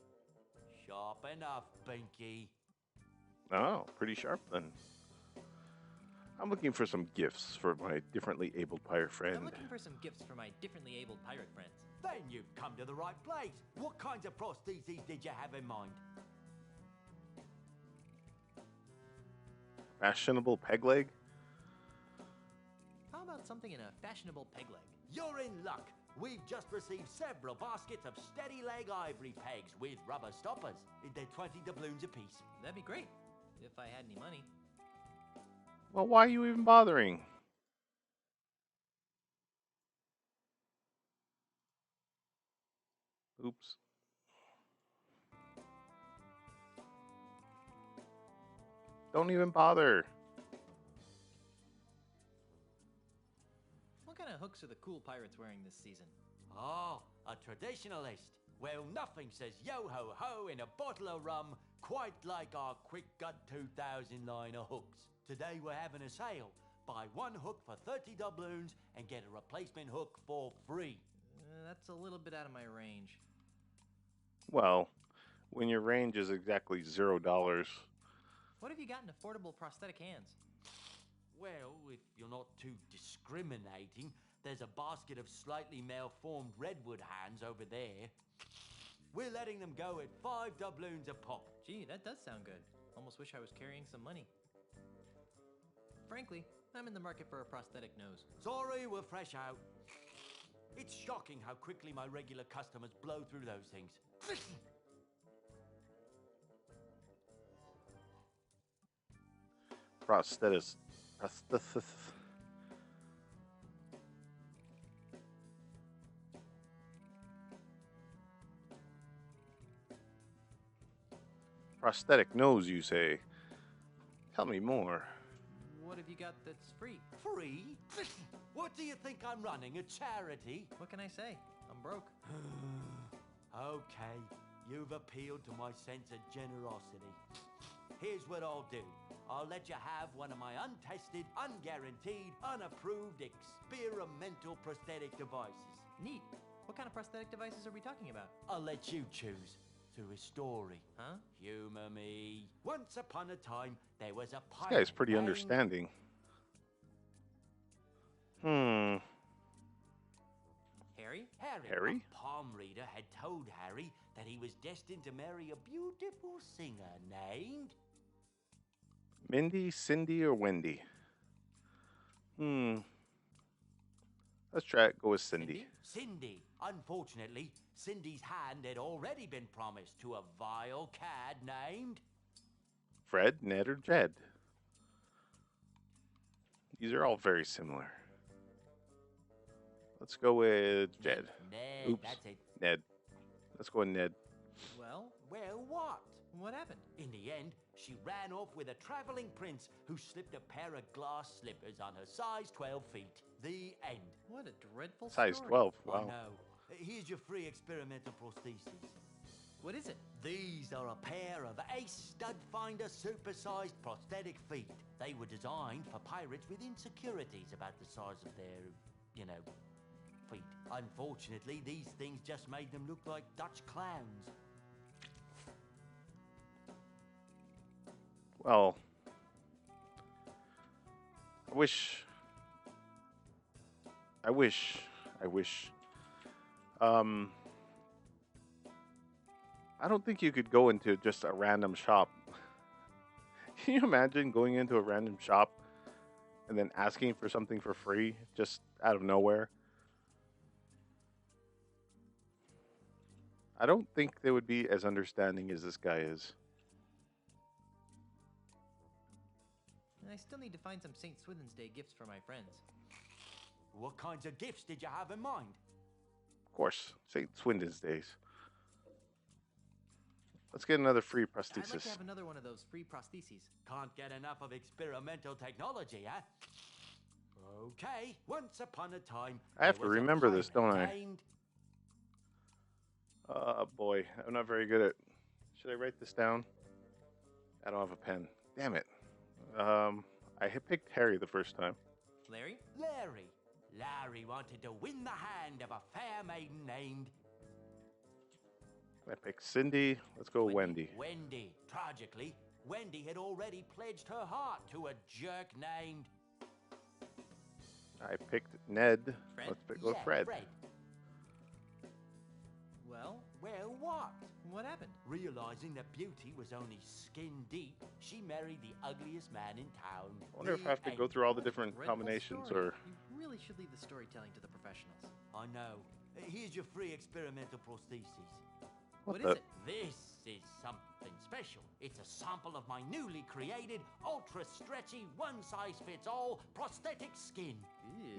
Sharp enough, Binky.
Oh, pretty sharp then. I'm looking for some gifts for my differently abled pirate friend.
I'm looking for some gifts for my differently abled pirate friends.
Then you've come to the right place. What kinds of prostheses did you have in mind?
Fashionable peg leg?
How about something in a fashionable peg leg?
You're in luck. We've just received several baskets of steady leg ivory pegs with rubber stoppers. They're 20 doubloons apiece.
That'd be great, if I had any money.
Well, why are you even bothering? Oops. Don't even bother.
What kind of hooks are the cool pirates wearing this season?
Oh, a traditionalist. Well, nothing says yo-ho-ho in a bottle of rum quite like our Quick Gut 2000 line of hooks. Today we're having a sale. Buy one hook for 30 doubloons and get a replacement hook for free.
That's a little bit out of my range.
Well, when your range is exactly $0.
What have you got in affordable prosthetic hands?
Well, if you're not too discriminating, there's a basket of slightly malformed redwood hands over there. We're letting them go at 5 doubloons a pop.
Gee, that does sound good. Almost wish I was carrying some money. Frankly, I'm in the market for a prosthetic nose.
Sorry, we're fresh out. It's shocking how quickly my regular customers blow through those things.
Prosthesis. Prosthetic nose, you say? Tell me more.
What have you got that's free?
Free? What do you think I'm running, a charity?
What can I say? I'm broke.
Okay, you've appealed to my sense of generosity. Here's what I'll do. I'll let you have one of my untested, unguaranteed, unapproved, experimental prosthetic devices.
Neat. What kind of prosthetic devices are we talking about?
I'll let you choose. Through a story.
Huh?
Humor me. Once upon a time, there was a pirate.
This guy's pretty
named...
understanding.
Harry?
Harry?
A palm reader had told Harry that he was destined to marry a beautiful singer named...
Mindy, Cindy, or Wendy? Let's try it. Go with Cindy.
Cindy. Unfortunately, Cindy's hand had already been promised to a vile cad named...
Fred, Ned, or Jed? These are all very similar. Let's go with Jed.
Ned,
Oops.
that's it.
Ned. Let's go with Ned.
Well,
what?
What happened?
In the end, she ran off with a traveling prince who slipped a pair of glass slippers on her size 12 feet. The end.
What a dreadful
Size
story.
12.
I
Wow.
know. Here's your free experimental prostheses.
What is it?
These are a pair of Ace Stud Finder supersized prosthetic feet. They were designed for pirates with insecurities about the size of their, feet. Unfortunately, these things just made them look like Dutch clowns.
Well, I wish. I don't think you could go into just a random shop. Can you imagine going into a random shop and then asking for something for free just out of nowhere? I don't think they would be as understanding as this guy is.
And I still need to find some St. Swithin's Day gifts for my friends.
What kinds of gifts did you have in mind?
Of course, St. Swithin's Days. Let's get another free
I'd like to
prosthesis.
have another one of those free prostheses.
Can't get enough of experimental technology, huh? Okay, once upon a time...
I have to
there was a
remember this,
pirate
don't I?
named-
Boy, I'm not very good at. Should I write this down? I don't have a pen. Damn it. I had picked Harry the first time.
Larry?
Larry. Larry wanted to win the hand of a fair maiden named...
I picked Cindy. Let's go Wendy.
Wendy. Tragically, Wendy had already pledged her heart to a jerk named...
I picked Ned.
Fred?
Let's go Fred.
Well,
Well, what?
what happened?
Realizing that beauty was only skin deep, she married the ugliest man in town.
I wonder if I have to go through all the different
Dreadful
combinations
story.
or.
You really should leave the storytelling to the professionals.
I know. Here's your free experimental prosthesis.
What
the-
is it?
This is something special. It's a sample of my newly created, ultra-stretchy, one-size-fits-all prosthetic skin.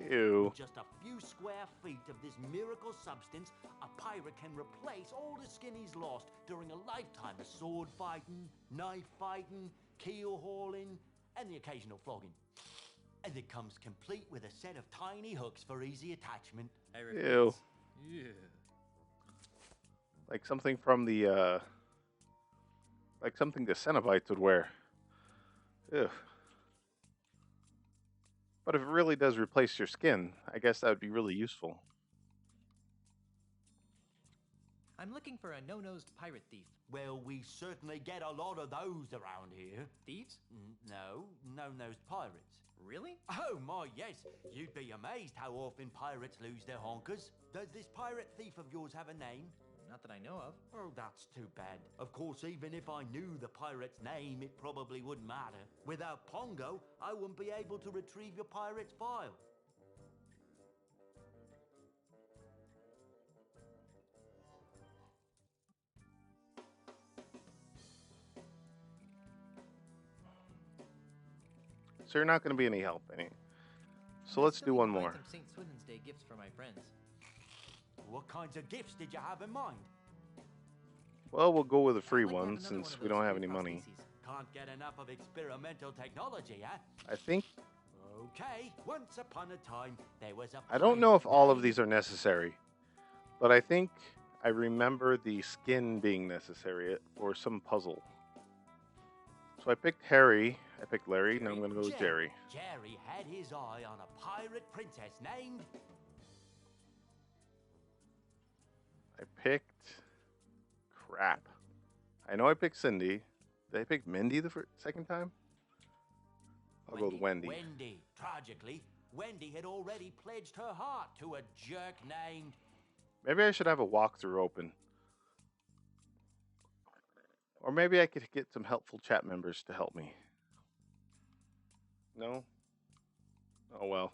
Ew.
With just a few square feet of this miracle substance, a pirate can replace all the skin he's lost during a lifetime of sword fighting, knife fighting, keel hauling, and the occasional flogging. And it comes complete with a set of tiny hooks for easy attachment.
I
Ew.
Ew.
Like something from the. Like something the Cenobites would wear. Ew. But if it really does replace your skin, I guess that would be really useful.
I'm looking for a no-nosed pirate thief.
Well, we certainly get a lot of those around here.
Thieves?
No, no-nosed pirates.
Really?
Oh my, yes. You'd be amazed how often pirates lose their honkers. Does this pirate thief of yours have a name?
Not that I know of.
Oh, that's too bad. Of course, even if I knew the pirate's name, it probably wouldn't matter. Without Pongo, I wouldn't be able to retrieve your pirate's file.
So you're not going to be any help any. So let's do one more.
Some St. Swithin's Day gifts for my friends.
What kinds of gifts did you have in mind?
Well, we'll go with a free
I'd like to have
one
another
since
of
we
those
don't have
free
any money.
prostheses.
Can't get enough of experimental technology, huh?
I think.
Okay, once upon a time, there was a...
I don't know if all of
pirate
these are necessary, but I think I remember the skin being necessary for some puzzle. So I picked Harry. I picked Larry. Now I'm going to go with Jerry.
Jerry had his eye on a pirate princess named...
I picked. Crap. I know I picked Cindy. Did I pick Mindy the second time? I'll go with Wendy.
Wendy. Tragically, Wendy had already pledged her heart to a jerk named...
Maybe I should have a walkthrough open. Or maybe I could get some helpful chat members to help me. No? Oh well.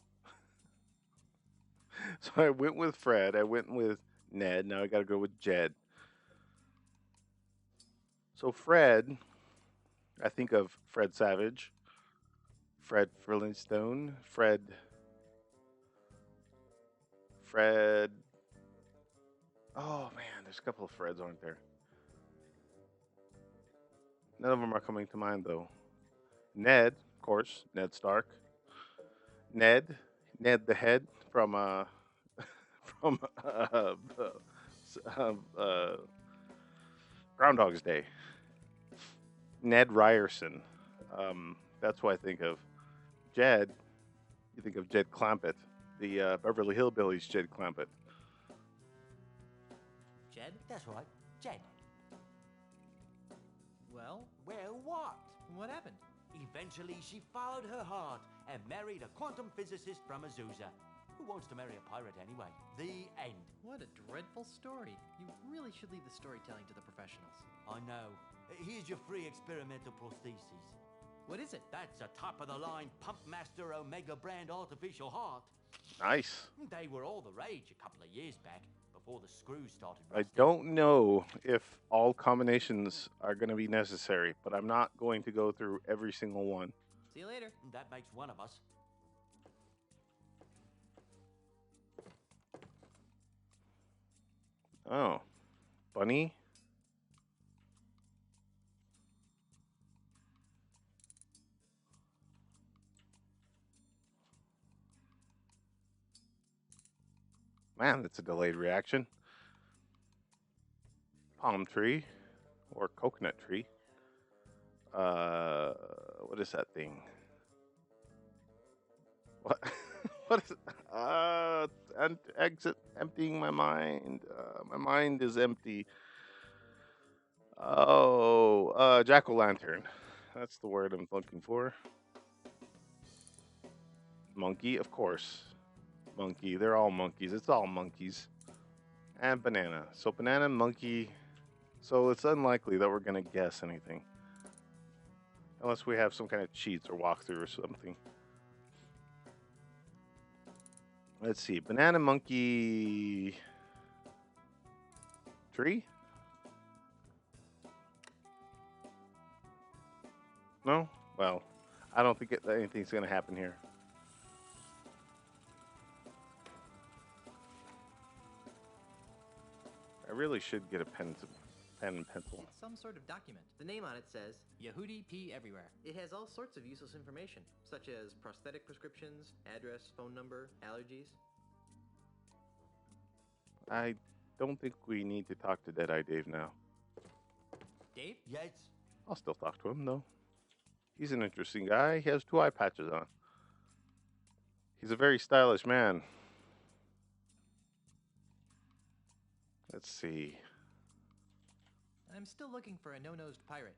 So I went with Fred. I went with Ned. Now I got to go with Jed. So Fred, I think of Fred Savage, Fred Flintstone, Fred. Oh man, there's a couple of Freds, aren't there? None of them are coming to mind though. Ned, of course, Ned Stark. Ned the Head from from Groundhog's Day. Ned Ryerson. That's what I think of. Jed, you think of Jed Clampett, the Beverly Hillbillies Jed Clampett.
Jed?
That's right, Jed.
Well,
Well, what?
what happened?
Eventually, she followed her heart and married a quantum physicist from Azusa. Who wants to marry a pirate anyway? The end.
What a dreadful story. You really should leave the storytelling to the professionals.
I know. Here's your free experimental prosthesis.
What is it?
That's a top-of-the-line Pumpmaster Omega brand artificial heart.
Nice.
They were all the rage a couple of years back, before the screws started
I
rusting.
don't know if all combinations are going to be necessary, but I'm not going to go through every single one.
See you later.
That makes one of us.
Oh, bunny. Man, that's a delayed reaction. Palm tree or coconut tree. What is that thing? What? What is it? And exit, emptying my mind. My mind is empty. Oh, jack-o'-lantern. That's the word I'm looking for. Monkey, of course. Monkey. They're all monkeys. It's all monkeys. And banana. So banana, monkey. So it's unlikely that we're going to guess anything. Unless we have some kind of cheats or walkthrough or something. Let's see. Banana, monkey, tree? No? Well, I don't think anything's going to happen here. I really should get a pen and pencil.
It's some sort of document. The name on it says Yehudi P. Everywhere. It has all sorts of useless information, such as prosthetic prescriptions, address, phone number, allergies.
I don't think we need to talk to Deadeye Dave now.
Dave?
Yes?
I'll still talk to him, though. He's an interesting guy. He has 2 eye patches on. He's a very stylish man. Let's see.
I'm still looking for a no-nosed pirate.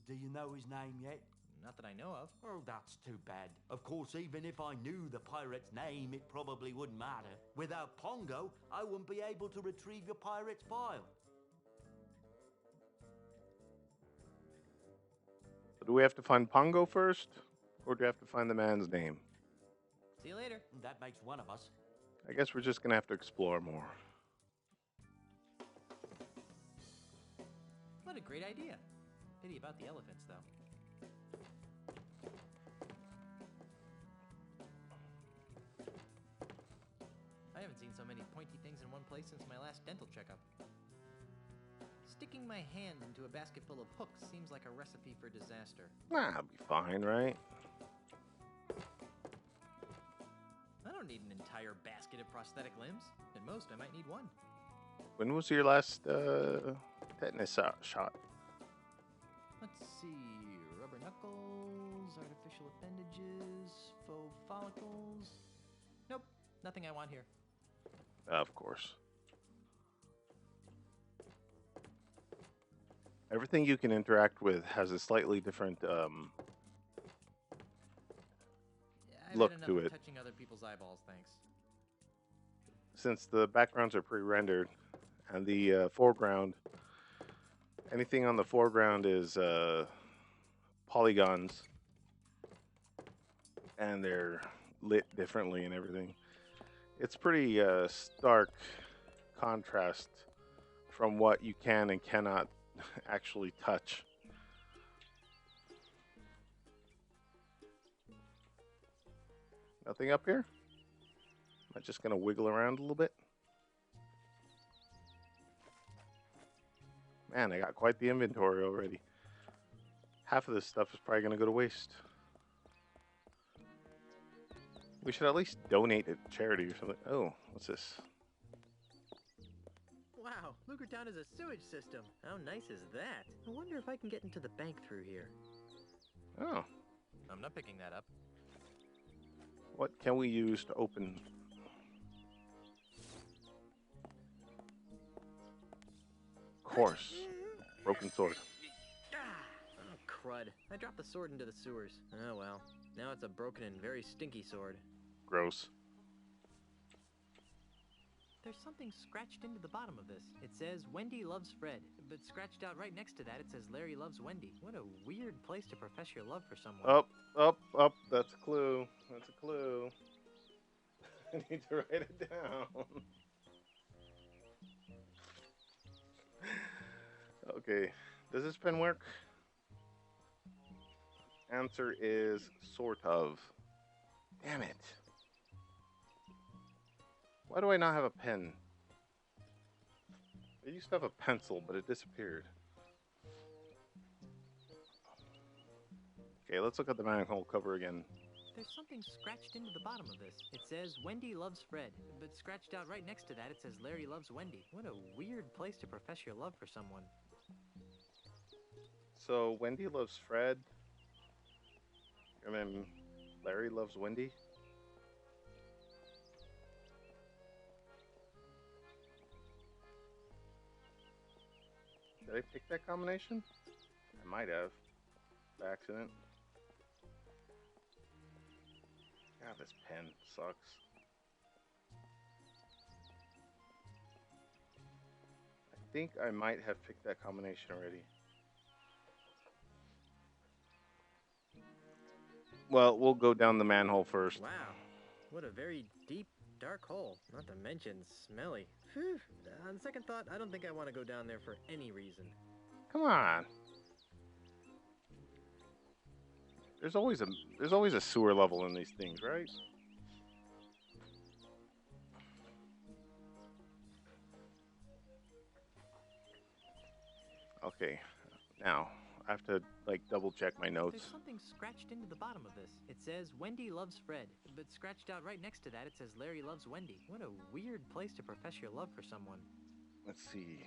Do you know his name yet?
Not that I know of.
Oh, that's too bad. Of course, even if I knew the pirate's name, it probably wouldn't matter. Without Pongo, I wouldn't be able to retrieve your pirate's file.
Do we have to find Pongo first? Or do we have to find the man's name?
See you later.
That makes one of us.
I guess we're just going to have to explore more.
What a great idea. Pity about the elephants, though. I haven't seen so many pointy things in one place since my last dental checkup. Sticking my hand into a basket full of hooks seems like a recipe for disaster.
Nah, I'll be fine, right?
I don't need an entire basket of prosthetic limbs. At most, I might need one.
When was your last tetanus shot?
Let's see. Rubber knuckles, artificial appendages, faux follicles. Nope, nothing I want here.
Of course. Everything you can interact with has a slightly different
I've
look
had enough
to
of
it.
touching other people's eyeballs, thanks.
Since the backgrounds are pre-rendered and the foreground, anything on the foreground is polygons and they're lit differently and everything. It's pretty stark contrast from what you can and cannot actually touch. Nothing up here? Am I just gonna wiggle around a little bit? Man, I got quite the inventory already. Half of this stuff is probably gonna go to waste. We should at least donate it to charity or something. Oh, what's this?
Wow, Lugertown is a sewage system. How nice is that? I wonder if I can get into the bank through here.
Oh,
I'm not picking that up.
what can we use to open? Course. Broken sword.
Oh, crud. I dropped the sword into the sewers. Oh well. Now it's a broken and very stinky sword.
Gross.
There's something scratched into the bottom of this. It says Wendy loves Fred, but scratched out right next to that it says Larry loves Wendy. What a weird place to profess your love for someone.
Up. That's a clue. That's a clue. I need to write it down. Okay. Does this pen work? Answer is sort of. Damn it. Why do I not have a pen? I used to have a pencil, but it disappeared. Okay, let's look at the manhole cover again.
There's something scratched into the bottom of this. It says Wendy loves Fred, but scratched out right next to that it says Larry loves Wendy. What a weird place to profess your love for someone.
So Wendy loves Fred, and then Larry loves Wendy. Did I pick that combination? I might have, by accident. God, this pen sucks. I think I might have picked that combination already. Well, we'll go down the manhole first.
Wow, what a very deep, dark hole. Not to mention smelly. Whew. On second thought, I don't think I want to go down there for any reason.
Come on. There's always a sewer level in these things, right? Okay, now I have to like double check my notes.
There's something scratched into the bottom of this. It says Wendy loves Fred, but scratched out right next to that it says Larry loves Wendy. What a weird place to profess your love for someone.
Let's see.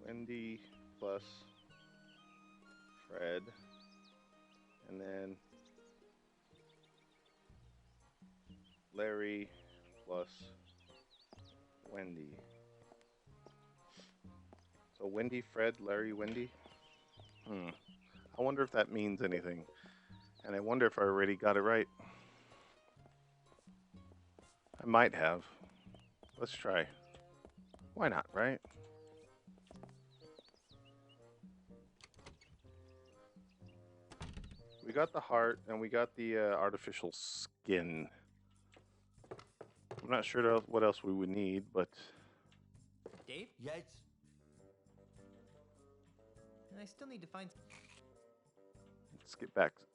Wendy plus Fred, and then Larry plus Wendy. So Wendy, Fred, Larry, Wendy. I wonder if that means anything. And I wonder if I already got it right. I might have. Let's try. Why not, right? We got the heart and we got the artificial skin. I'm not sure what else we would need, but...
Dave?
Yes?
I still need to find...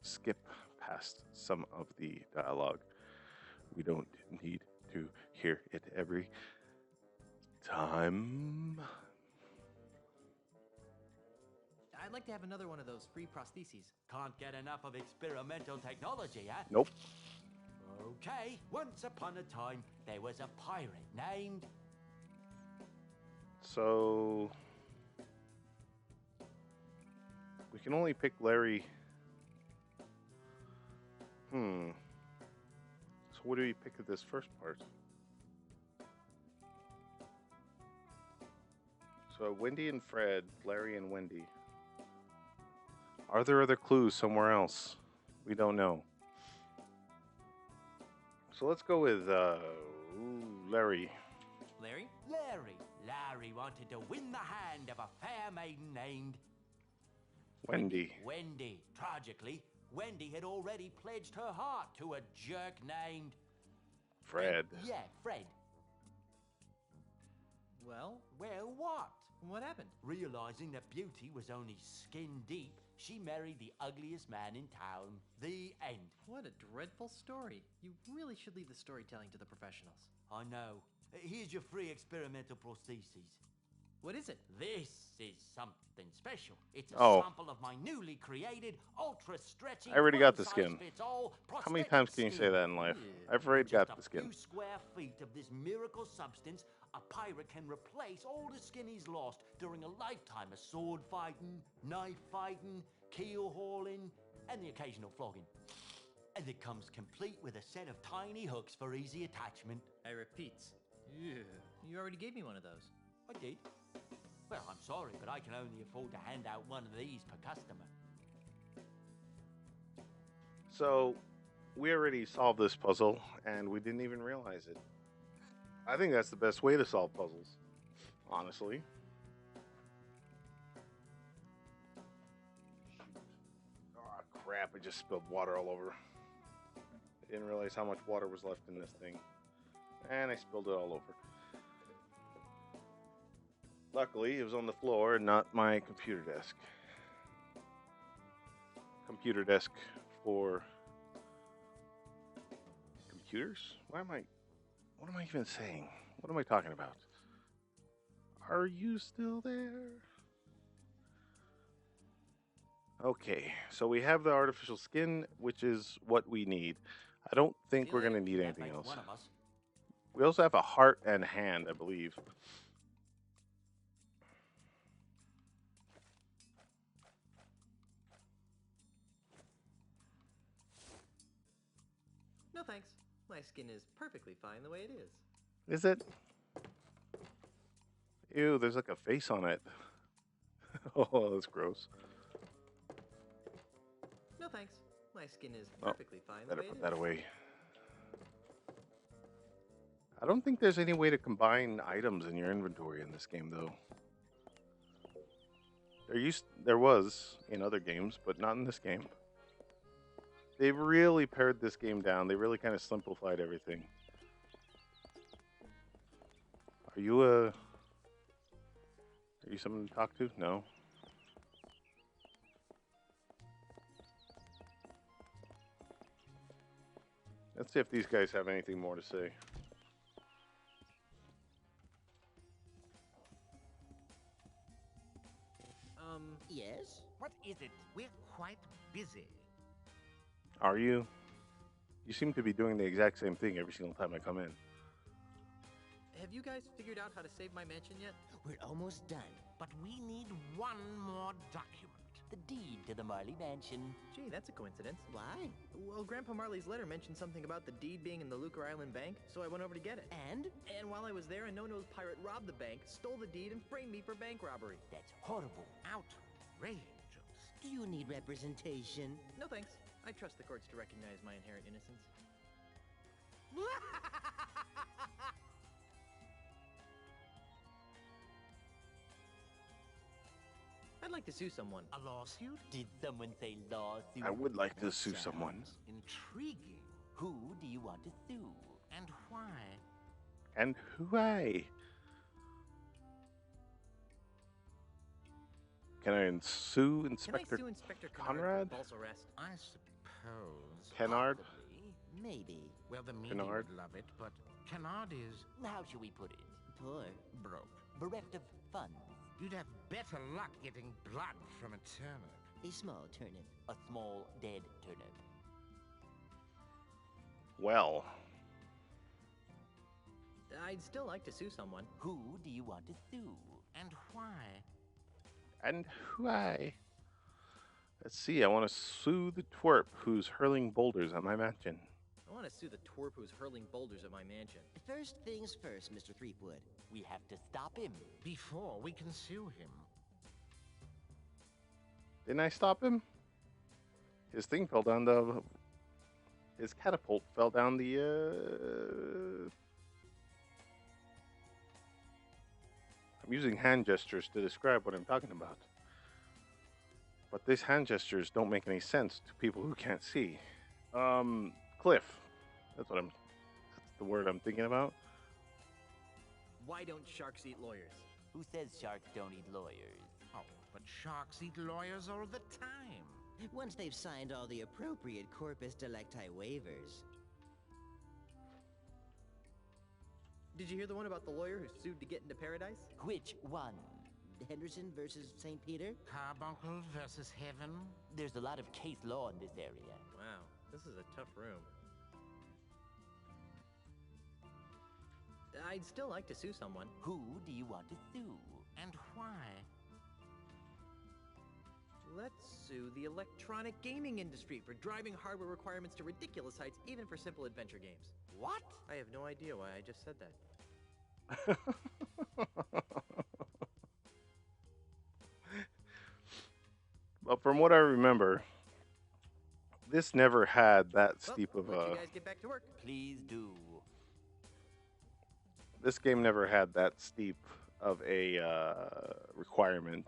Skip past some of the dialogue. We don't need to hear it every time.
I'd like to have another one of those free prostheses.
Can't get enough of experimental technology, huh?
Nope.
Okay, once upon a time, there was a pirate named...
So... we can only pick Larry... So what do we pick at this first part? So Wendy and Fred, Larry and Wendy. Are there other clues somewhere else? We don't know. So let's go with Larry.
Larry?
Larry wanted to win the hand of a fair maiden named...
Wendy.
Wendy. Tragically, Wendy had already pledged her heart to a jerk named...
Fred.
Yeah, Fred.
Well,
what?
What happened?
Realizing that beauty was only skin deep, she married the ugliest man in town. The end.
What a dreadful story. You really should leave the storytelling to the professionals.
I know. Here's your free experimental prostheses.
What is it?
This is something special. It's a
Oh.
sample of my newly created, ultra-stretching,
I already got the skin.
one-size-fits-all
How many
prosthetic
times can you
skin.
say that in life?
Yeah.
I've already got the
Just a
skin.
few square feet of this miracle substance, a pirate can replace all the skin he's lost during a lifetime of sword fighting, knife fighting, keel hauling, and the occasional flogging. And it comes complete with a set of tiny hooks for easy attachment.
I repeat. Yeah. You already gave me one of those.
I did. Well, I'm sorry, but I can only afford to hand out one of these per customer.
So, we already solved this puzzle, and we didn't even realize it. I think that's the best way to solve puzzles, honestly. Oh, crap, I just spilled water all over. I didn't realize how much water was left in this thing. And I spilled it all over. Luckily, it was on the floor and not my computer desk. Computer desk for computers? What am I even saying? What am I talking about? Are you still there? Okay, so we have the artificial skin, which is what we need. I don't think we're going to need anything else.
One of us.
We also have a heart and hand, I believe.
No thanks. My skin is perfectly fine the way it is.
Is it? Ew, there's like a face on it. Oh, that's gross.
No thanks. My skin is perfectly fine the
Better
way it
put
is.
that away. I don't think there's any way to combine items in your inventory in this game, though. There was in other games, but not in this game. They've really pared this game down. They really kind of simplified everything. Are you someone to talk to? No. Let's see if these guys have anything more to say.
Yes? What is it? We're quite busy.
Are you? You seem to be doing the exact same thing every single time I come in.
Have you guys figured out how to save my mansion yet?
We're almost done, but we need one more document. The deed to the Marley Mansion.
Gee, that's a coincidence.
Why?
Well, Grandpa Marley's letter mentioned something about the deed being in the Lucre Island Bank, so I went over to get it.
And?
And while I was there, a no-nose pirate robbed the bank, stole the deed, and framed me for bank robbery.
That's horrible. Outrageous. Do you need representation?
No thanks. I trust the courts to recognize my inherent innocence. I'd like to sue someone.
A lawsuit? Did someone say lawsuit?
I would like to sue someone.
Intriguing. Who do you want to sue? And why?
And why? Can I sue Inspector
Can I sue Inspector
Conrad?
For false arrest?
I suppose.
Kennard?
Possibly. Maybe.
Well, the media
Kennard?
would love it, but Kennard is
How should we put it? Poor.
broke.
Bereft of funds.
You'd have better luck getting blood from a turnip.
A small turnip.
A small dead turnip.
Well,
I'd still like to sue someone.
Who do you want to sue?
And why?
and why? Let's see, I want to sue the twerp who's hurling boulders at my mansion.
I want to sue the twerp who's hurling boulders at my mansion.
First things first, Mr. Threepwood.
We have to stop him.
Before we can sue him.
Didn't I stop him? His thing fell down the... His catapult fell down the, I'm using hand gestures to describe what I'm talking about. But these hand gestures don't make any sense to people who can't see. Cliff. That's the word I'm thinking about.
Why don't sharks eat lawyers?
Who says sharks don't eat lawyers?
Oh, but sharks eat lawyers all the time.
Once they've signed all the appropriate corpus delicti waivers.
Did you hear the one about the lawyer who sued to get into paradise?
Which one?
Henderson versus St. Peter?
Carbuncle versus heaven.
There's a lot of case law in this area.
Wow, this is a tough room. I'd still like to sue someone.
Who do you want to sue?
And why?
Let's sue the electronic gaming industry for driving hardware requirements to ridiculous heights, even for simple adventure games.
What?
I have no idea why I just said that.
Well, from what I remember, this never had that steep of
Let you
a...
guys get back to work.
Please do.
This game never had that steep of a requirement.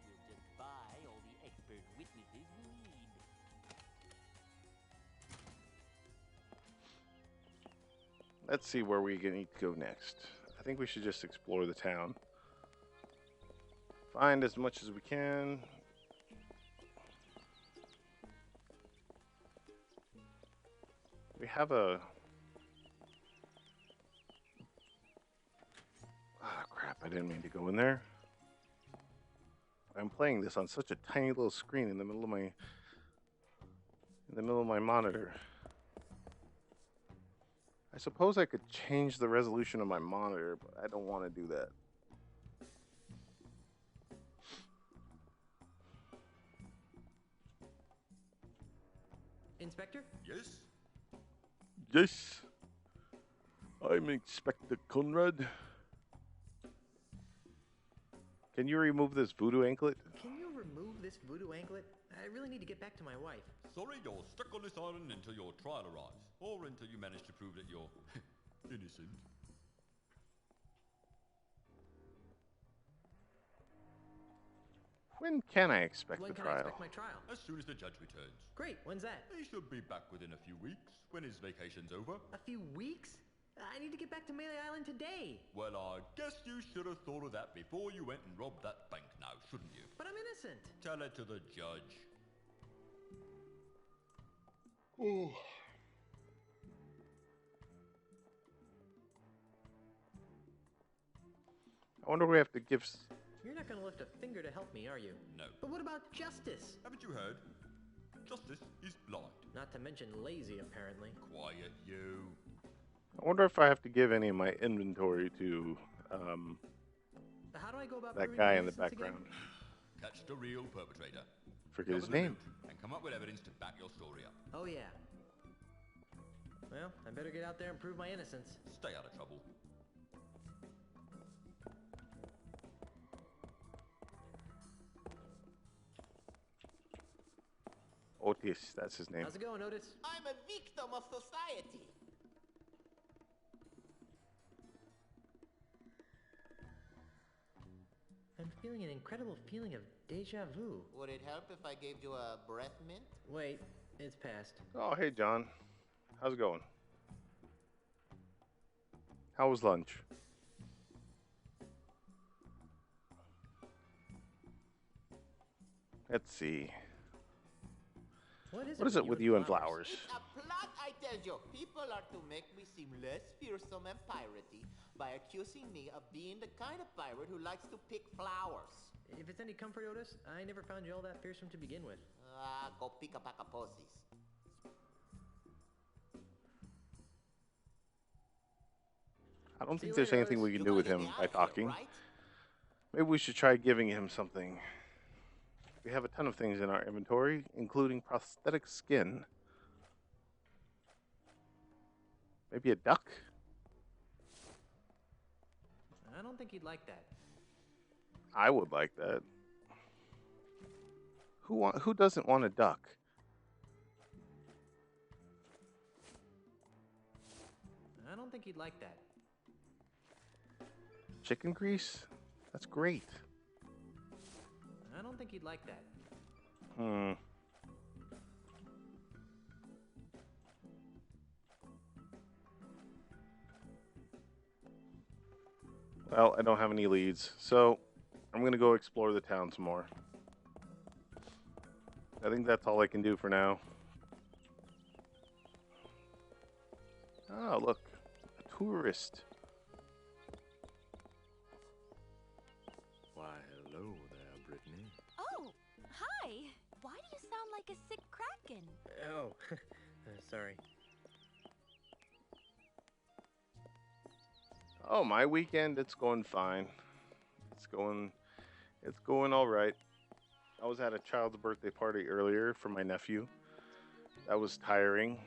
We'll just buy all the expert witnesses we need.
let's see where we need to go next. I think we should just explore the town. Find as much as we can. We have a... Ah, crap, I didn't mean to go in there. I'm playing this on such a tiny little screen in the middle of my monitor. I suppose I could change the resolution of my monitor, but I don't want to do that.
Inspector?
Yes?
Yes, I'm Inspector Conrad. Can you remove this voodoo anklet?
Can you remove this voodoo anklet? I really need to get back to my wife.
Sorry, you're stuck on this island until your trial arrives, or until you manage to prove that you're innocent.
When can I expect
When
the
can
trial?
I expect my trial?
As soon as the judge returns.
Great, when's that?
He should be back within a few weeks, when his vacation's over.
A few weeks? I need to get back to Melee Island today.
Well, I guess you should have thought of that before you went and robbed that bank now, shouldn't you?
But I'm innocent.
Tell it to the judge.
Ooh. I wonder if we have to give...
You're not going to lift a finger to help me, are you?
No.
But what about justice?
Haven't you heard? Justice is blind.
Not to mention lazy, apparently.
Quiet, you.
I wonder if I have to give any of my inventory to
How do I go about
that
proving
guy
my
in the
innocence
background.
Again? Catch the real perpetrator.
Forget his
Cover the
name.
loot and come up with evidence to back your story up.
Oh, yeah. Well, I better get out there and prove my innocence.
Stay out of trouble.
Otis, that's his name.
How's it going, Otis?
I'm a victim of society.
I'm feeling an incredible feeling of deja vu.
Would it help if I gave you a breath mint?
Wait, it's past.
Oh, hey, John. How's it going? How was lunch? Let's see.
What
What is it with you and flowers?
It's a plot, I tell you. People are to make me seem less fearsome and piratey by accusing me of being the kind of pirate who likes to pick flowers.
If it's any comfort, Otis, I never found you all that fearsome to begin with.
Go pick a pack of posies.
I don't
See
think
you
there's
later,
anything
Otis.
we can
You
do
gotta
with
get
him
me out
by
of here,
talking.
right?
Maybe we should try giving him something. We have a ton of things in our inventory, including prosthetic skin. Maybe a duck?
I don't think he'd like that.
I would like that. Who doesn't want a duck?
I don't think he'd like that.
Chicken grease? That's great.
I don't think he'd like that.
Hmm. Well, I don't have any leads, so I'm gonna go explore the town some more. I think that's all I can do for now. Oh, look, a tourist.
Why, hello there, Brittany.
Oh, hi. Why do you sound like a sick kraken?
Oh, sorry.
Oh, my weekend, it's going fine. It's going all right. I was at a child's birthday party earlier for my nephew. That was tiring.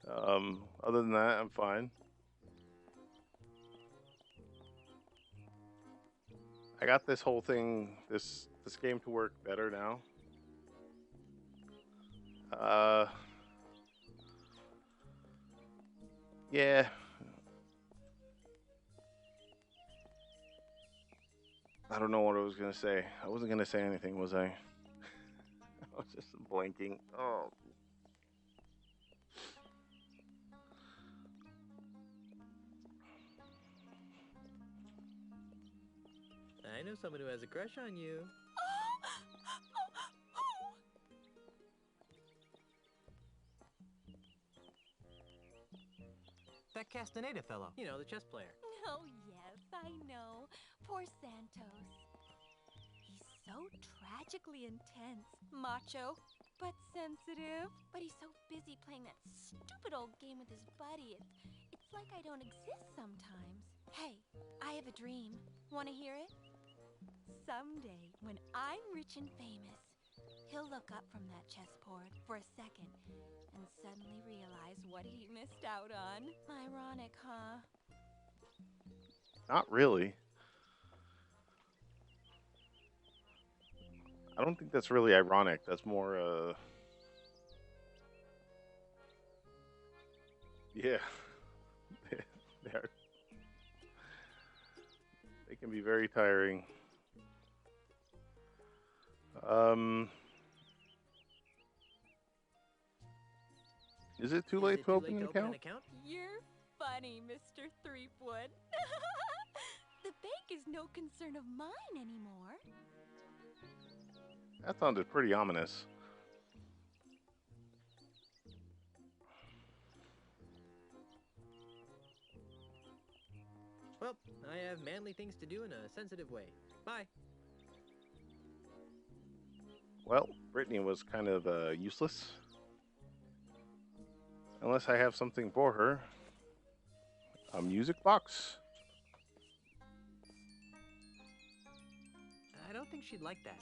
Other than that, I'm fine. I got this whole thing, this game to work better now. Yeah. I don't know what I was gonna say. I wasn't gonna say anything, was I? I was just blanking. Oh.
I know someone who has a crush on you.
That Castaneda fellow.
You know, the chess player.
Oh, yes, I know. Poor Santos. He's so tragically intense. Macho, but sensitive. But he's so busy playing that stupid old game with his buddy. It's like I don't exist sometimes. Hey, I have a dream. Want to hear it? Someday, when I'm rich and famous, he'll look up from that chessboard for a second and suddenly realize what he missed out on. Ironic, huh?
Not really. I don't think that's really ironic. That's more, yeah. They're- they can be very tiring. Is it too late to open an account?
You're funny, Mr. Threepwood. The bank is no concern of mine anymore.
That sounded pretty ominous.
Well, I have manly things to do in a sensitive way. Bye.
Well, Brittany was kind of useless. Unless I have something for her. A music box.
I don't think she'd like that.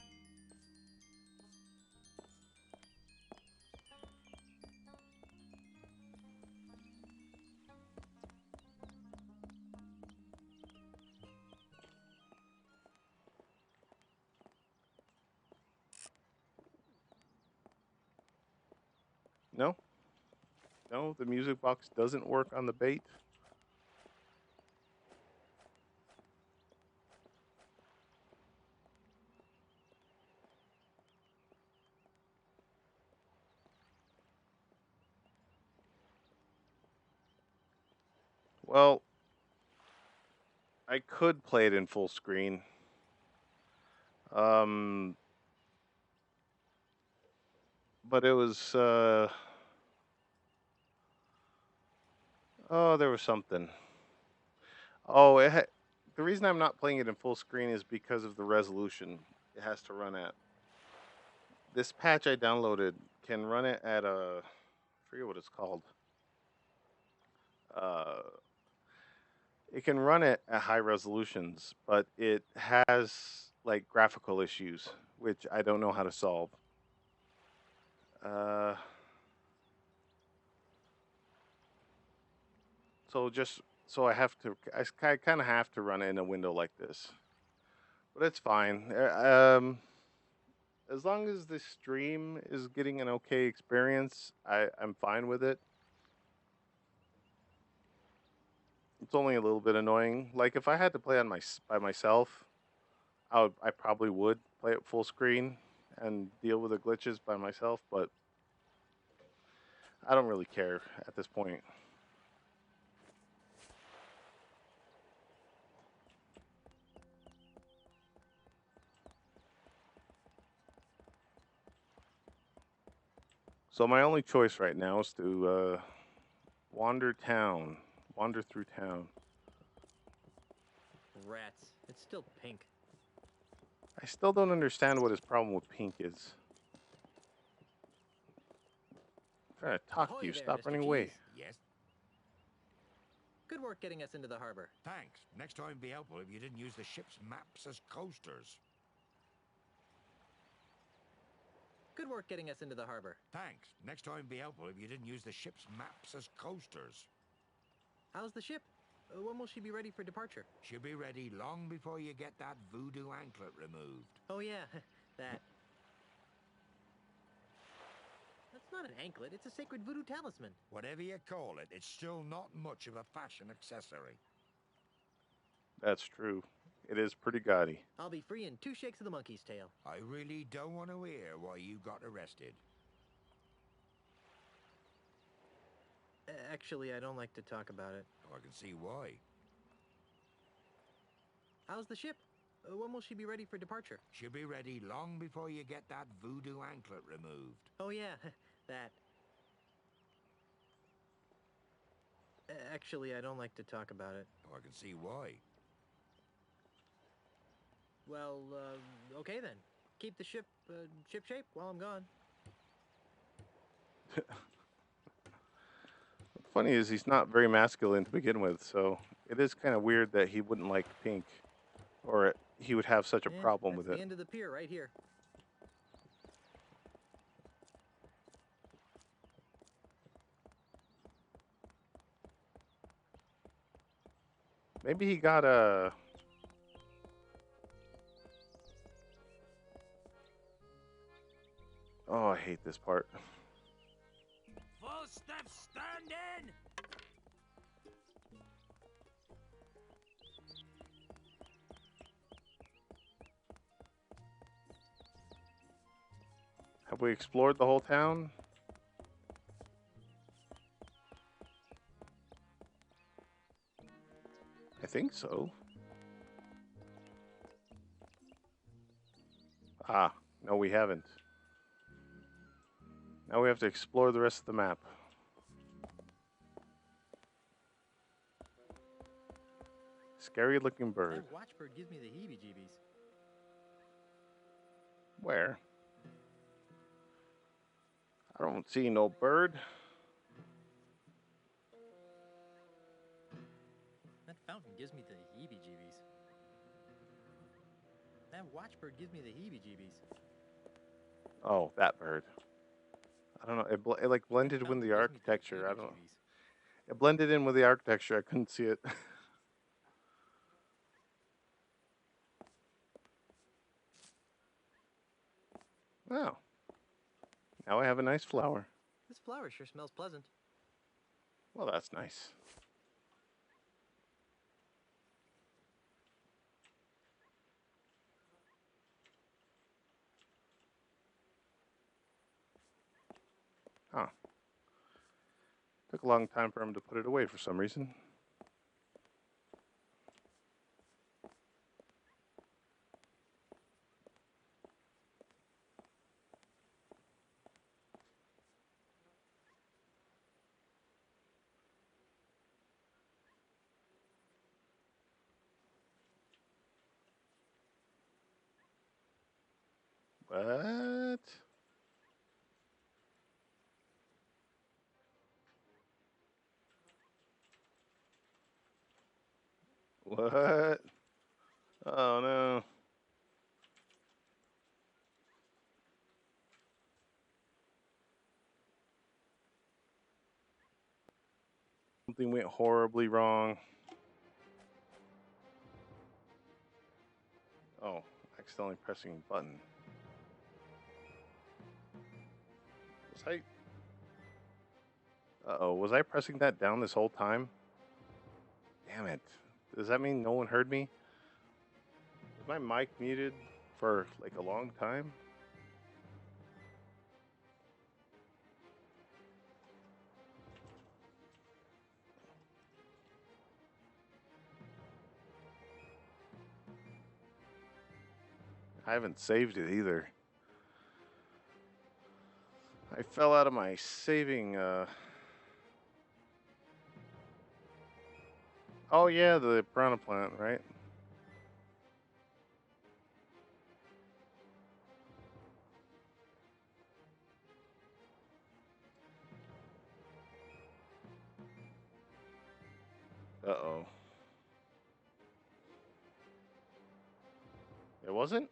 No? No, the music box doesn't work on the bait. Well, I could play it in full screen. But it was, oh, there was something. Oh, the reason I'm not playing it in full screen is because of the resolution it has to run at. This patch I downloaded can run it at I forget what it's called. It can run it at high resolutions, but it has like graphical issues, which I don't know how to solve. So I kind of have to run it in a window like this, but it's fine. As long as the stream is getting an okay experience, I'm fine with it. It's only a little bit annoying. Like if I had to play on by myself, I probably would play it full screen and deal with the glitches by myself, but I don't really care at this point. So my only choice right now is to wander through town.
Rats. It's still pink.
I still don't understand what his problem with pink is. I'm trying to talk to you.
There,
Stop
Mr.
running away.
Cheese. Yes.
Good work getting us into the harbor.
Thanks. Next time be helpful if you didn't use the ship's maps as coasters.
Good work getting us into the harbor.
Thanks. Next time be helpful if you didn't use the ship's maps as coasters.
How's the ship? When will she be ready for departure?
She'll be ready long before you get that voodoo anklet removed.
Oh yeah, that. That's not an anklet, it's a sacred voodoo talisman.
Whatever you call it, it's still not much of a fashion accessory.
That's true. It is pretty gaudy.
I'll be free in 2 shakes of the monkey's tail.
I really don't want to hear why you got arrested.
Actually, I don't like to talk about it.
I can see why.
How's the ship? When will she be ready for departure?
She'll be ready long before you get that voodoo anklet removed.
Oh, yeah, that. Actually, I don't like to talk about it.
Oh, I can see why.
Well, okay then. Keep the ship shape while I'm gone.
What's funny is he's not very masculine to begin with, so it is kind of weird that he wouldn't like pink, or he would have such a problem with
That's
it.
the end of the pier right here.
Maybe he got a... Oh, I hate this part.
Full step standing!
Have we explored the whole town? I think so. Ah, no we haven't. Now we have to explore the rest of the map. Scary looking bird.
That watchbird gives me the heebie-jeebies.
Where? I don't see no bird.
That fountain gives me the heebie-jeebies. That watchbird gives me the heebie-jeebies.
Oh, that bird. I don't know. It like blended with the architecture. I don't know. It blended in with the architecture. I couldn't see it. Wow. Now I have a nice flower.
This flower sure smells pleasant.
Well, that's nice. Huh. Took a long time for him to put it away for some reason. What? What? Oh no. Something went horribly wrong. Oh, accidentally pressing a button. Was I... Uh-oh, was I pressing that down this whole time? Damn it. Does that mean no one heard me? Was my mic muted for like a long time? I haven't saved it either. I fell out of my saving, Oh yeah, the piranha plant, right? Uh-oh. It wasn't?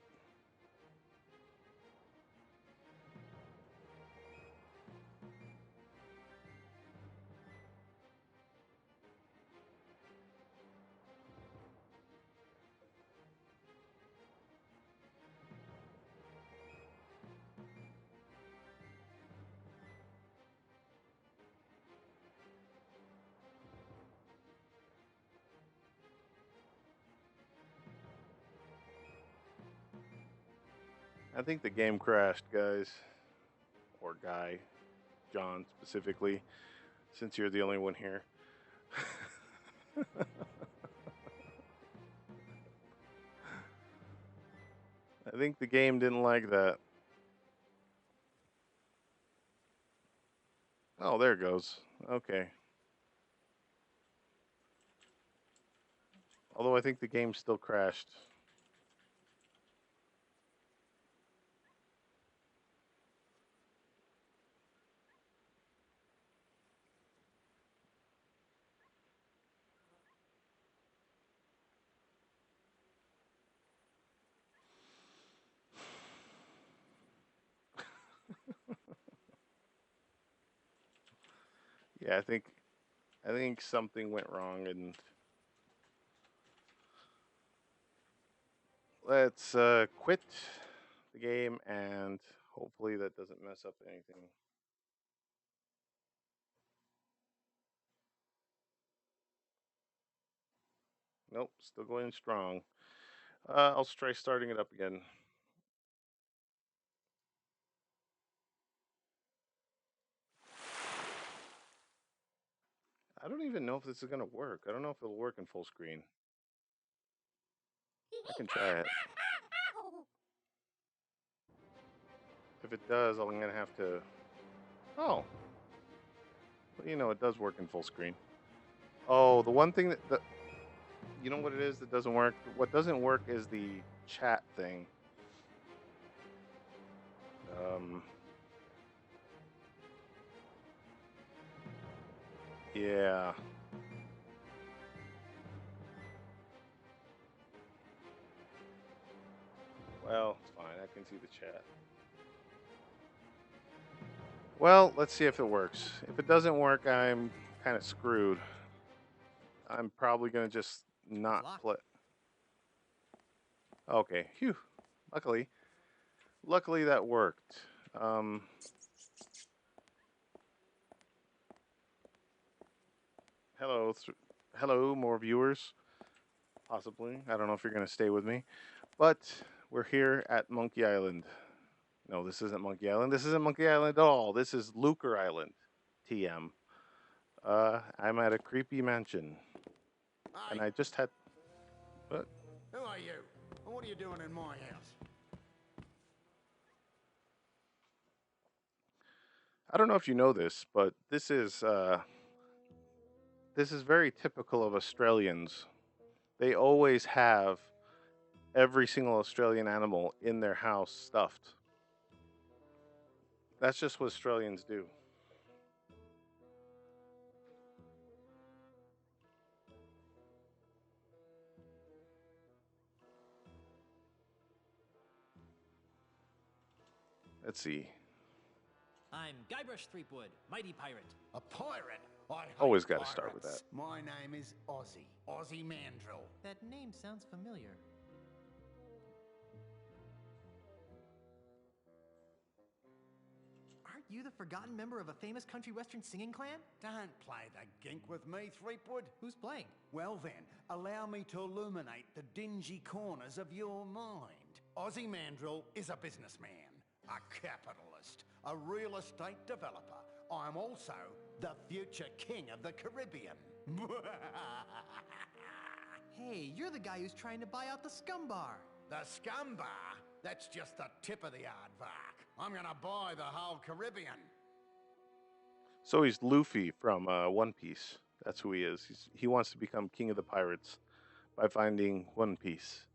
I think the game crashed, guys. Or guy. John, specifically. Since you're the only one here. I think the game didn't like that. Oh, there it goes. Okay. Although I think the game still crashed. Yeah, I think something went wrong, and let's quit the game, and hopefully that doesn't mess up anything. Nope, still going strong. I'll try starting it up again. I don't even know if this is gonna work. I don't know if it'll work in full screen. I can try it. If it does, I'm gonna have to. Oh, well, you know, it does work in full screen. Oh, the one thing that you know what it is that doesn't work. What doesn't work is the chat thing. Yeah. Well, it's fine. I can see the chat. Well, let's see if it works. If it doesn't work, I'm kind of screwed. I'm probably gonna just not play. Okay, phew. Luckily that worked. Hello, hello, more viewers. Possibly. I don't know if you're gonna stay with me, but we're here at Monkey Island. No, this isn't Monkey Island. This isn't Monkey Island at all. This is Lucre Island, TM. I'm at a creepy mansion, and I just had. What?
Who are you? And what are you doing in my house?
I don't know if you know this, but this is very typical of Australians. They always have every single Australian animal in their house stuffed. That's just what Australians do. Let's see.
I'm Guybrush Threepwood, mighty pirate.
A pirate? I hate
Always got to start with that.
My name is Ozzy. Ozzy Mandrill.
That name sounds familiar. Aren't you the forgotten member of a famous country western singing clan?
Don't play the gink with me, Threepwood.
Who's playing?
Well then, allow me to illuminate the dingy corners of your mind. Ozzy Mandrill is a businessman, a capitalist, a real estate developer. I'm also the future king of the Caribbean.
Hey, you're the guy who's trying to buy out the Scum Bar.
The Scum Bar? That's just the tip of the aardvark. I'm gonna buy the whole Caribbean.
So he's Luffy from One Piece. That's who he is. He wants to become king of the pirates by finding One Piece.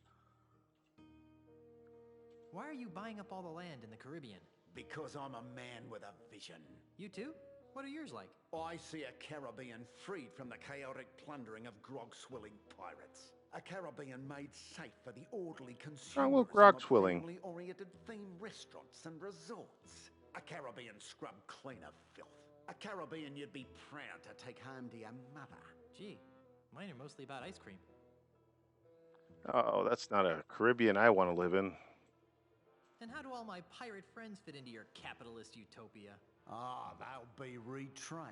Why are you buying up all the land in the Caribbean?
Because I'm a man with a vision.
You too? What are yours like?
I see a Caribbean freed from the chaotic plundering of grog-swilling pirates. A Caribbean made safe for the orderly consumers.
Well, grog swilling.
Family-oriented themed restaurants and resorts. A Caribbean scrub clean of filth. A Caribbean you'd be proud to take home to your mother.
Gee, mine are mostly about ice cream.
Oh, that's not a Caribbean I want to live in.
And how do all my pirate friends fit into your capitalist utopia?
Ah, they'll be retrained.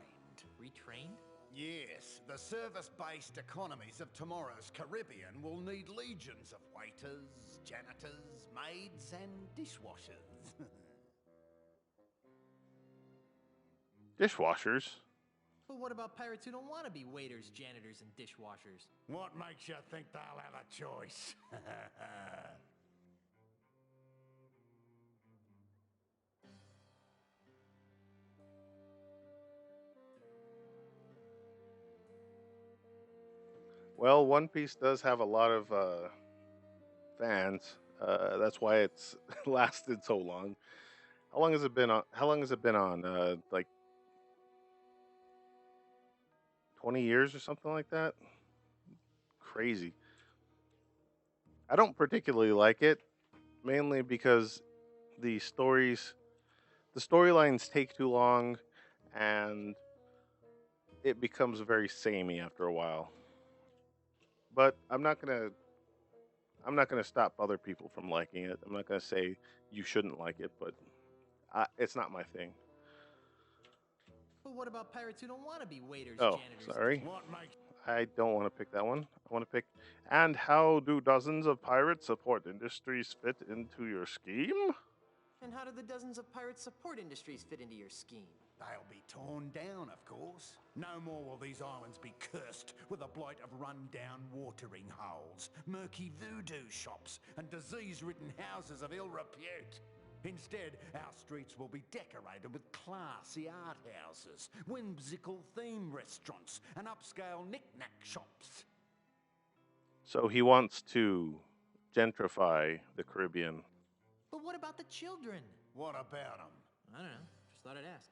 Retrained?
Yes, the service-based economies of tomorrow's Caribbean will need legions of waiters, janitors, maids, and dishwashers.
Dishwashers?
But what about pirates who don't want to be waiters, janitors, and dishwashers?
What makes you think they'll have a choice?
Well, One Piece does have a lot of fans. That's why it's lasted so long. How long has it been on? How long has it been on? Like 20 years or something like that. Crazy. I don't particularly like it, mainly because the stories, the storylines take too long, and it becomes very samey after a while. But I'm not gonna stop other people from liking it. I'm not gonna say you shouldn't like it, but it's not my thing.
But what about pirates who don't want to be waiters,
Oh,
janitors?
sorry.
What, Mike?
I don't want to pick that one. I want to pick. And how do dozens of pirate support industries fit into your scheme?
And how do the dozens of pirate support industries fit into your scheme?
They'll be torn down, of course. No more will these islands be cursed with the blight of run-down watering holes, murky voodoo shops, and disease-ridden houses of ill repute. Instead, our streets will be decorated with classy art houses, whimsical theme restaurants, and upscale knick-knack shops.
So he wants to gentrify the Caribbean.
But what about the children?
What about them?
I don't know. Just thought I'd ask.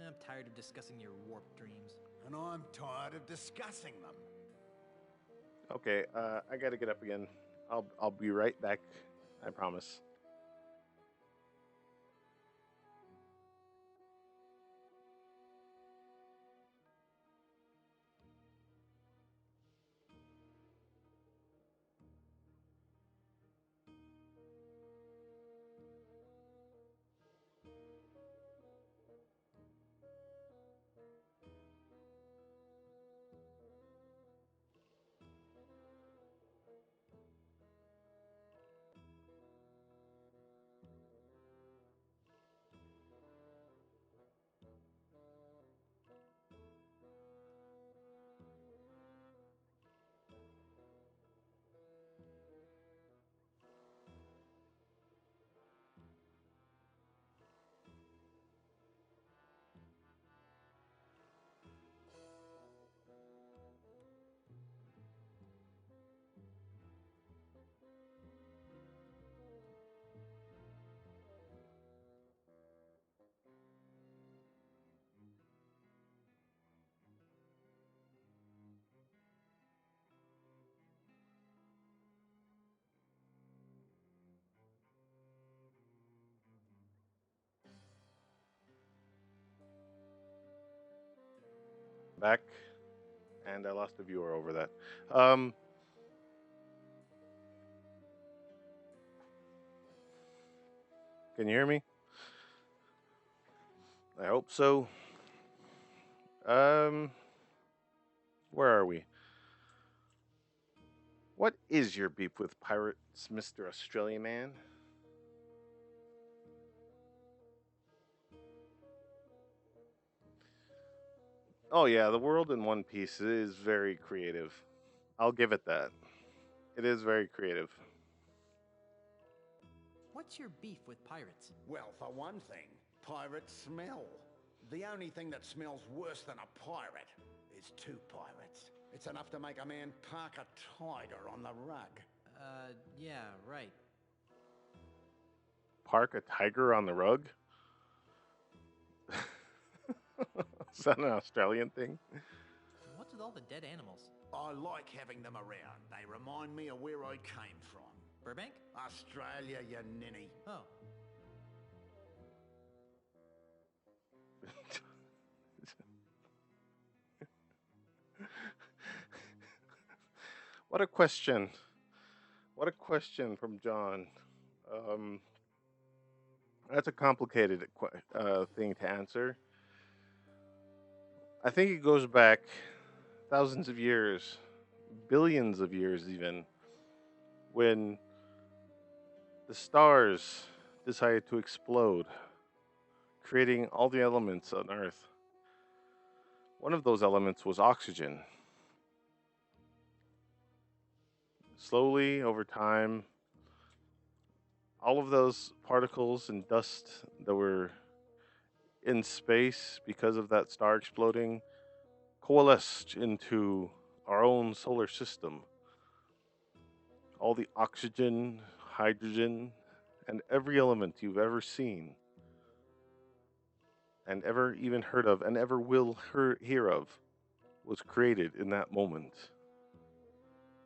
I'm tired of discussing your warped dreams.
And I'm tired of discussing them.
Okay, I gotta get up again. I'll be right back. I promise. Back, and I lost a viewer over that. Can you hear me? I hope so. Where are we? What is your beef with pirates, Mr. Australian man? Oh yeah, the world in One Piece is very creative. I'll give it that. It is very creative.
What's your beef with pirates?
Well, for one thing, pirates smell. The only thing that smells worse than a pirate is two pirates. It's enough to make a man park a tiger on the rug.
Yeah, right.
Park a tiger on the rug? Is that an Australian thing?
What's with all the dead animals?
I like having them around. They remind me of where I came from.
Burbank?
Australia, you ninny.
Oh.
What a question. What a question from John. That's a complicated thing to answer. I think it goes back thousands of years, billions of years even, when the stars decided to explode, creating all the elements on Earth. One of those elements was oxygen. Slowly, over time, all of those particles and dust that were in space because of that star exploding coalesced into our own solar system. All the oxygen, hydrogen, and every element you've ever seen, and ever even heard of, and ever will hear of, was created in that moment.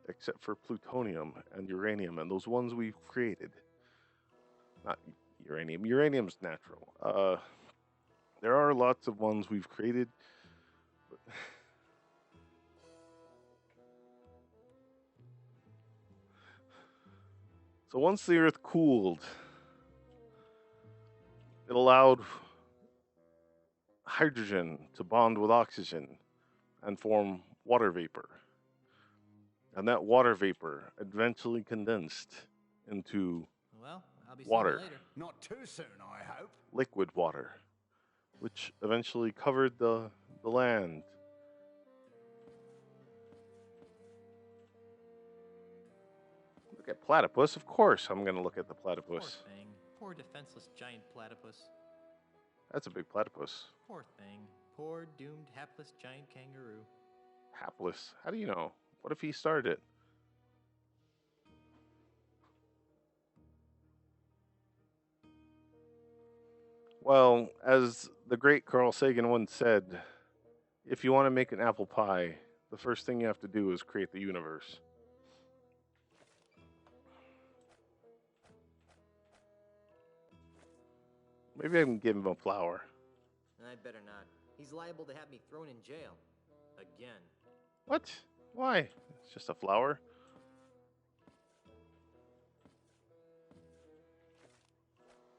Except for plutonium and uranium, and those ones we've created. Not uranium. Uranium's natural. There are lots of ones we've created. So once the Earth cooled, it allowed hydrogen to bond with oxygen and form water vapor. And that water vapor eventually condensed into
Well, I'll be
water.
seeing you later.
Not too soon, I hope.
Liquid water, which eventually covered the land. Look at platypus. Of course, I'm going to look at the
Poor
platypus.
thing. Poor defenseless giant platypus.
That's a big platypus.
Poor thing. Poor doomed hapless giant kangaroo.
Hapless. How do you know? What if he started it? Well, as the great Carl Sagan once said, if you want to make an apple pie, the first thing you have to do is create the universe. Maybe I can give him a flower.
I better not. He's liable to have me thrown in jail. Again.
What? Why? It's just a flower.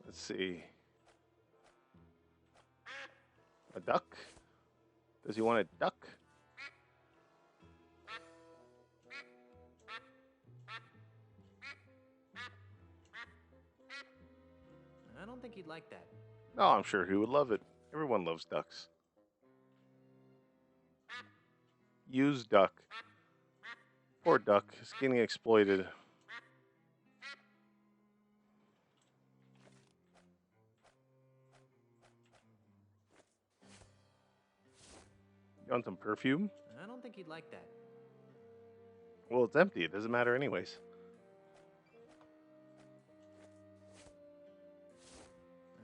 Let's see. A duck? Does he want a duck?
I don't think he'd like that.
No, I'm sure he would love it. Everyone loves ducks. Used duck. Poor duck is getting exploited. You want some perfume?
I don't think he'd like that.
Well, it's empty. It doesn't matter anyways.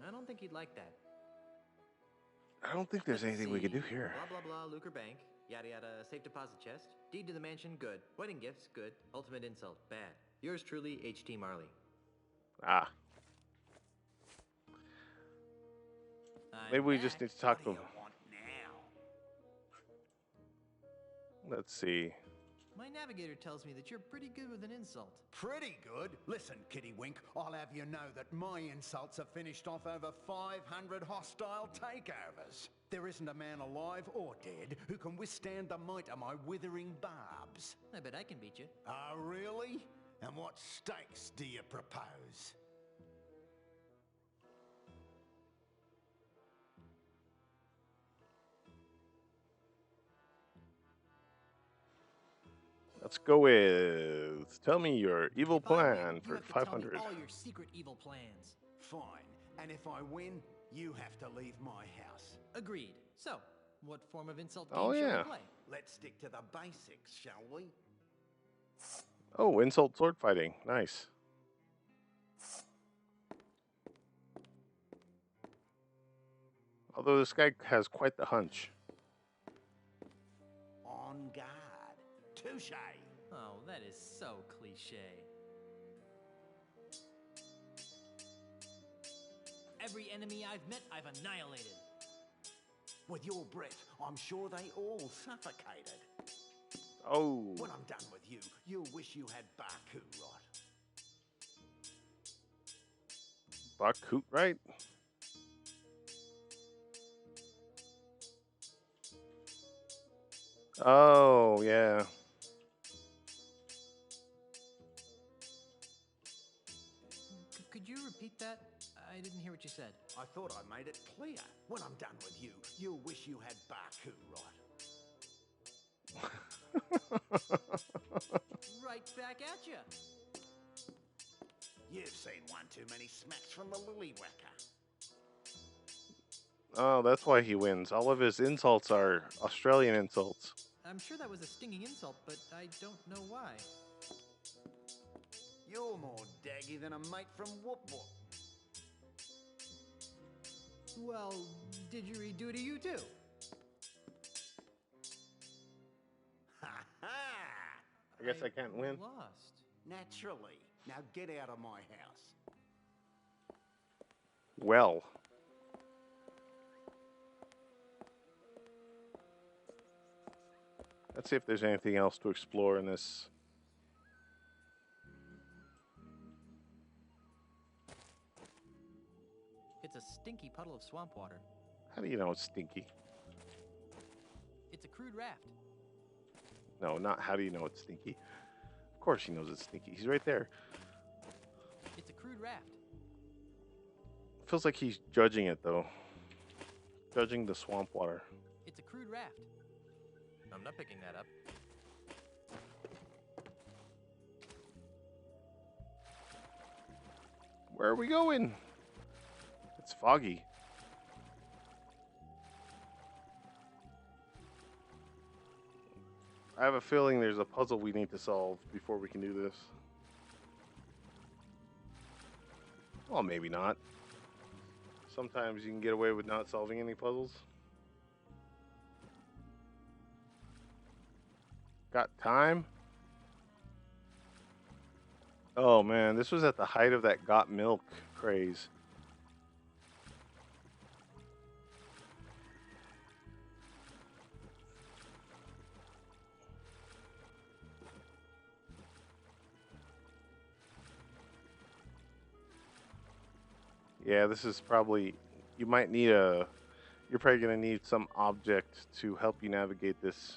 I don't think he'd like that.
I don't think there's anything we can do here.
Blah, blah, blah, Lucre Bank. Yada, yada, safe deposit chest. Deed to the mansion, good. Wedding gifts, good. Ultimate insult, bad. Yours truly, H.T. Marley.
Ah. Maybe we just need to talk to him. Let's see.
My navigator tells me that you're pretty good with an insult.
Pretty good? Listen, Kitty Wink, I'll have you know that my insults have finished off over 500 hostile takeovers. There isn't a man alive or dead who can withstand the might of my withering barbs.
I bet I can beat you.
Oh, really? And what stakes do you propose?
Let's go with. Tell me your evil
If I win,
plan
you
for
have to tell me
500.
all your secret evil plans.
Fine. And if I win, you have to leave my house.
Agreed. So, what form of insult game
Oh,
shall
yeah.
we play?
Let's stick to the basics, shall we?
Oh, insult sword fighting. Nice. Although this guy has quite the hunch.
On guard. Touche.
Oh, that is so cliche. Every enemy I've met, I've annihilated.
With your breath, I'm sure they all suffocated.
Oh.
When I'm done with you, you'll wish you had Baku right.
Bakut, right? Oh, yeah.
Could you repeat that? I didn't hear what you said.
I thought I made it clear. When I'm done with you, you'll wish you had Baku right.
Right back at you.
You've seen one too many smacks from the Lillywhacker.
Oh, that's why he wins. All of his insults are Australian insults.
I'm sure that was a stinging insult, but I don't know why.
You're more daggy than a mate from Whoop Whoop.
Well, didgeridoo to you too?
Ha ha!
I guess I can't win.
Lost.
Naturally. Now get out of my house.
Well. Let's see if there's anything else to explore in this.
It's a stinky puddle of swamp water.
How do you know it's stinky?
It's a crude raft.
No, not how do you know it's stinky. Of course he knows it's stinky. He's right there.
It's a crude raft.
Feels like he's judging it though. Judging the swamp water.
It's a crude raft. I'm not picking that up.
Where are we going? It's foggy. I have a feeling there's a puzzle we need to solve before we can do this. Well, maybe not. Sometimes you can get away with not solving any puzzles. Got time? Oh man, this was at the height of that got milk craze. Yeah, this is probably, you might need a, you're probably going to need some object to help you navigate this.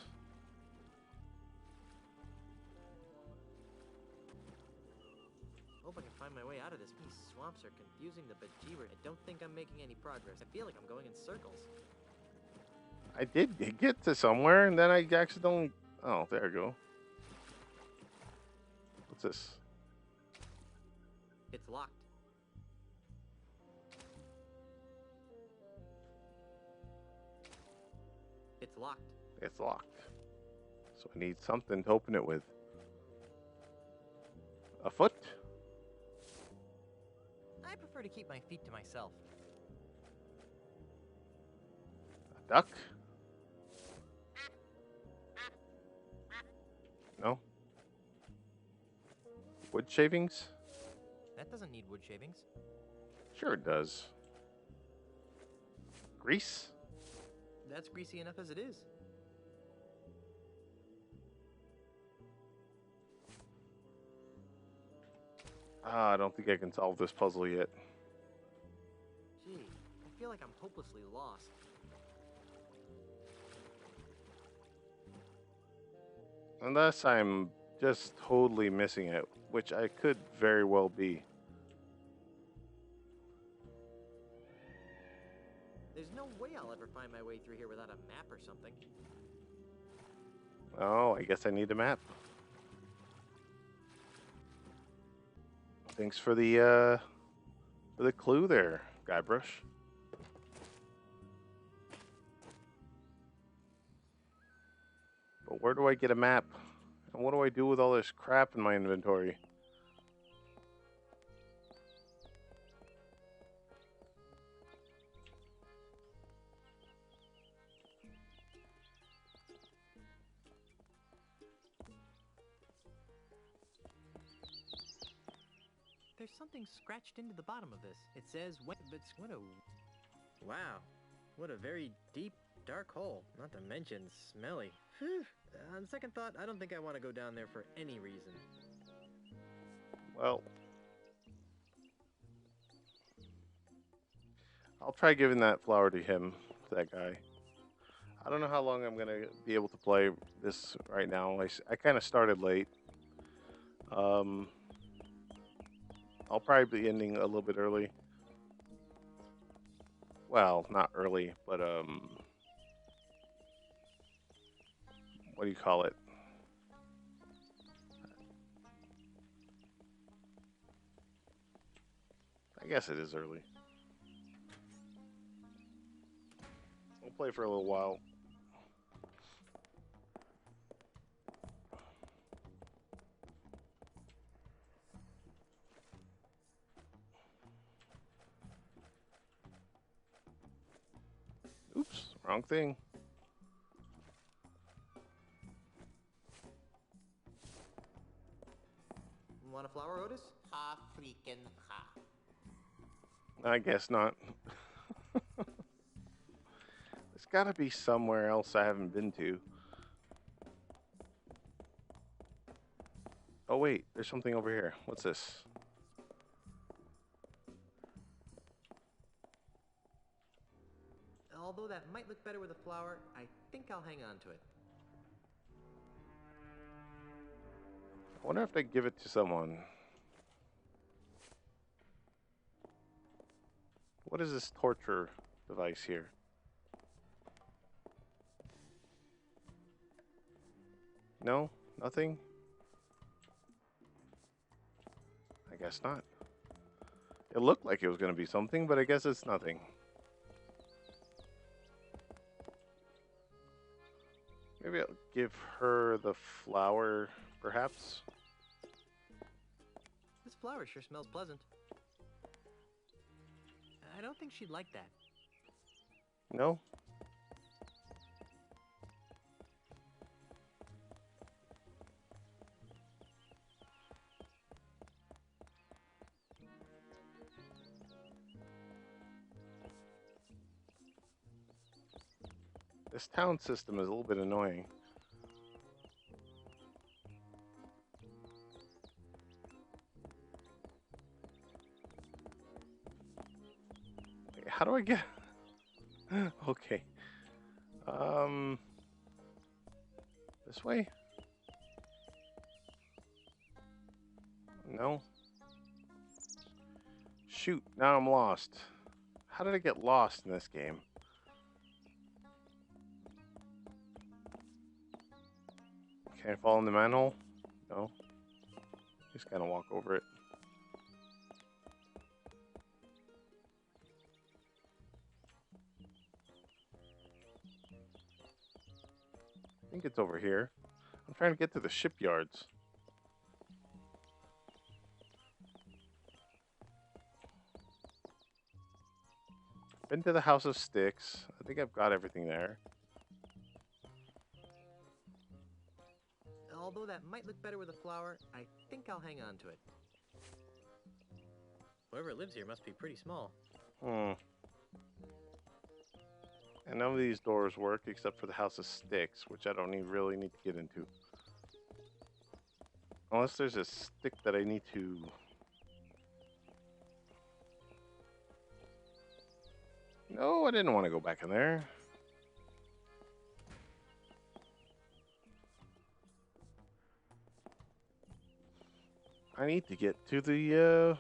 Hope I can find my way out of this. These swamps are confusing the bejeebers. I don't think I'm making any progress. I feel like I'm going in circles.
I did get to somewhere and then I accidentally, oh, there we go. What's this?
It's locked. It's locked.
It's locked. So I need something to open it with. A foot?
I prefer to keep my feet to myself.
A duck? No? Wood shavings?
That doesn't need wood shavings.
Sure it does. Grease?
That's greasy enough as it is.
Ah, I don't think I can solve this puzzle yet.
Gee, I feel like I'm hopelessly lost.
Unless I'm just totally missing it, which I could very well be.
There's no way I'll ever find my way through here without a map or something.
Oh, I guess I need a map. Thanks for the clue there, Guybrush. But where do I get a map? And what do I do with all this crap in my inventory?
There's something scratched into the bottom of this. It says, what a... Wow. What a very deep, dark hole. Not to mention smelly. Whew. On second thought, I don't think I want to go down there for any reason.
Well, I'll try giving that flower to him, that guy. I don't know how long I'm going to be able to play this right now. I kind of started late. I'll probably be ending a little bit early. Well, not early, but what do you call it? I guess it is early. We'll play for a little while. Wrong thing.
Want a flower, Otis?
Ha freaking ha.
I guess not. There's got to be somewhere else I haven't been to. Oh wait, there's something over here. What's this?
Although that might look better with a flower, I think I'll hang on to it.
I wonder if they give it to someone. What is this torture device here? No? Nothing? I guess not. It looked like it was going to be something, but I guess it's nothing. Maybe I'll give her the flower, perhaps?
This flower sure smells pleasant. I don't think she'd like that.
No? This town system is a little bit annoying. Wait, how do I get... Okay. This way? No? Shoot, now I'm lost. How did I get lost in this game? Can I fall in the manhole? No. Just kind of walk over it. I think it's over here. I'm trying to get to the shipyards. Been to the House of Sticks. I think I've got everything there.
Although that might look better with a flower, I think I'll hang on to it. Whoever lives here must be pretty small.
And none of these doors work except for the House of Sticks, which I don't really need to get into. Unless there's a stick that I need to... No, I didn't want to go back in there. I need to get to the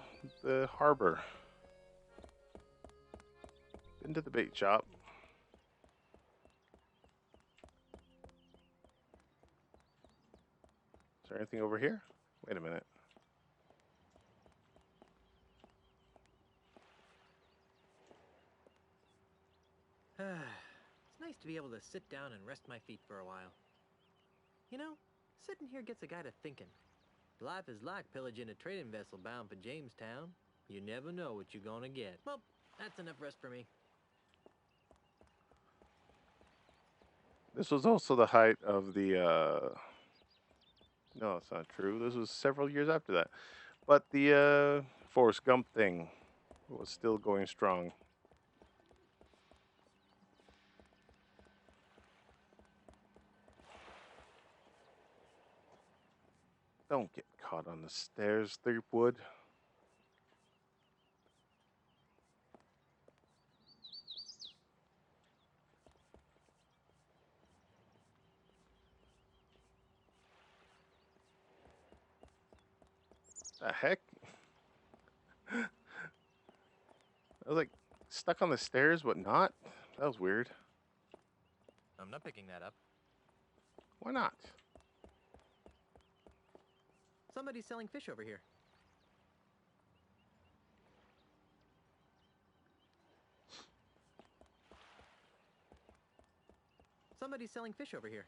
harbor. Been to the bait shop. Is there anything over here? Wait a minute.
It's nice to be able to sit down and rest my feet for a while. You know, sitting here gets a guy to thinking. Life is like pillaging a trading vessel bound for Jamestown. You never know what you're gonna get. Well, that's enough rest for me.
This was also the height of the... No, it's not true. This was several years after that. But the Forrest Gump thing was still going strong. Don't get caught on the stairs, Threepwood. The heck? I was like stuck on the stairs, but not? That was weird.
I'm not picking that up.
Why not?
Somebody's selling fish over here. Somebody's selling fish over here.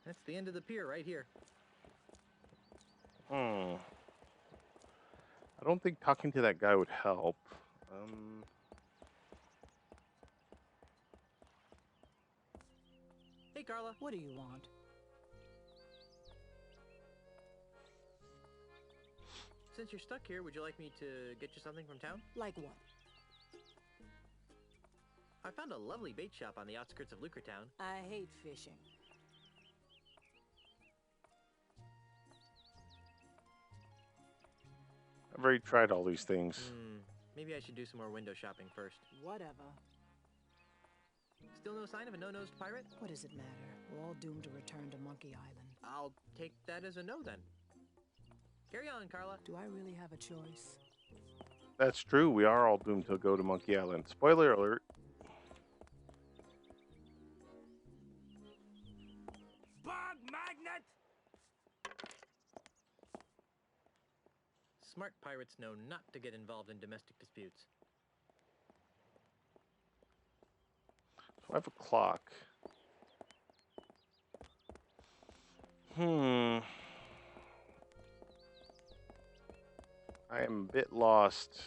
That's the end of the pier right here.
I don't think talking to that guy would help.
Hey, Carla.
What do you want?
Since you're stuck here, would you like me to get you something from town?
Like what?
I found a lovely bait shop on the outskirts of Lucretown.
I hate fishing.
I've already tried all these things.
Maybe I should do some more window shopping first.
Whatever.
Still no sign of a no-nosed pirate?
What does it matter? We're all doomed to return to Monkey Island.
I'll take that as a no then. Carry on, Carla.
Do I really have a choice?
That's true. We are all doomed to go to Monkey Island. Spoiler alert.
Bug magnet!
Smart pirates know not to get involved in domestic disputes.
5 o'clock. I am a bit lost.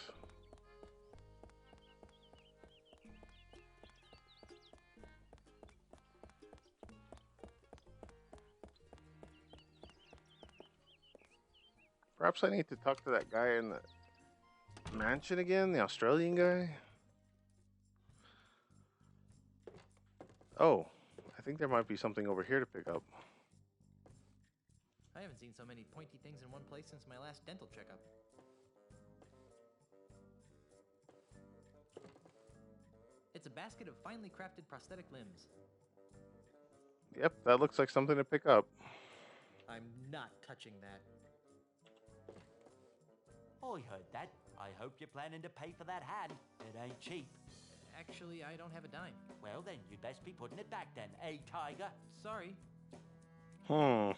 Perhaps I need to talk to that guy in the mansion again, the Australian guy. Oh, I think there might be something over here to pick up.
I haven't seen so many pointy things in one place since my last dental checkup. It's a basket of finely crafted prosthetic limbs.
Yep, that looks like something to pick up.
I'm not touching that.
I heard that. I hope you're planning to pay for that hat. It ain't cheap.
Actually, I don't have a dime.
Well, then you'd best be putting it back then, eh, Tiger?
Sorry.
Hmm.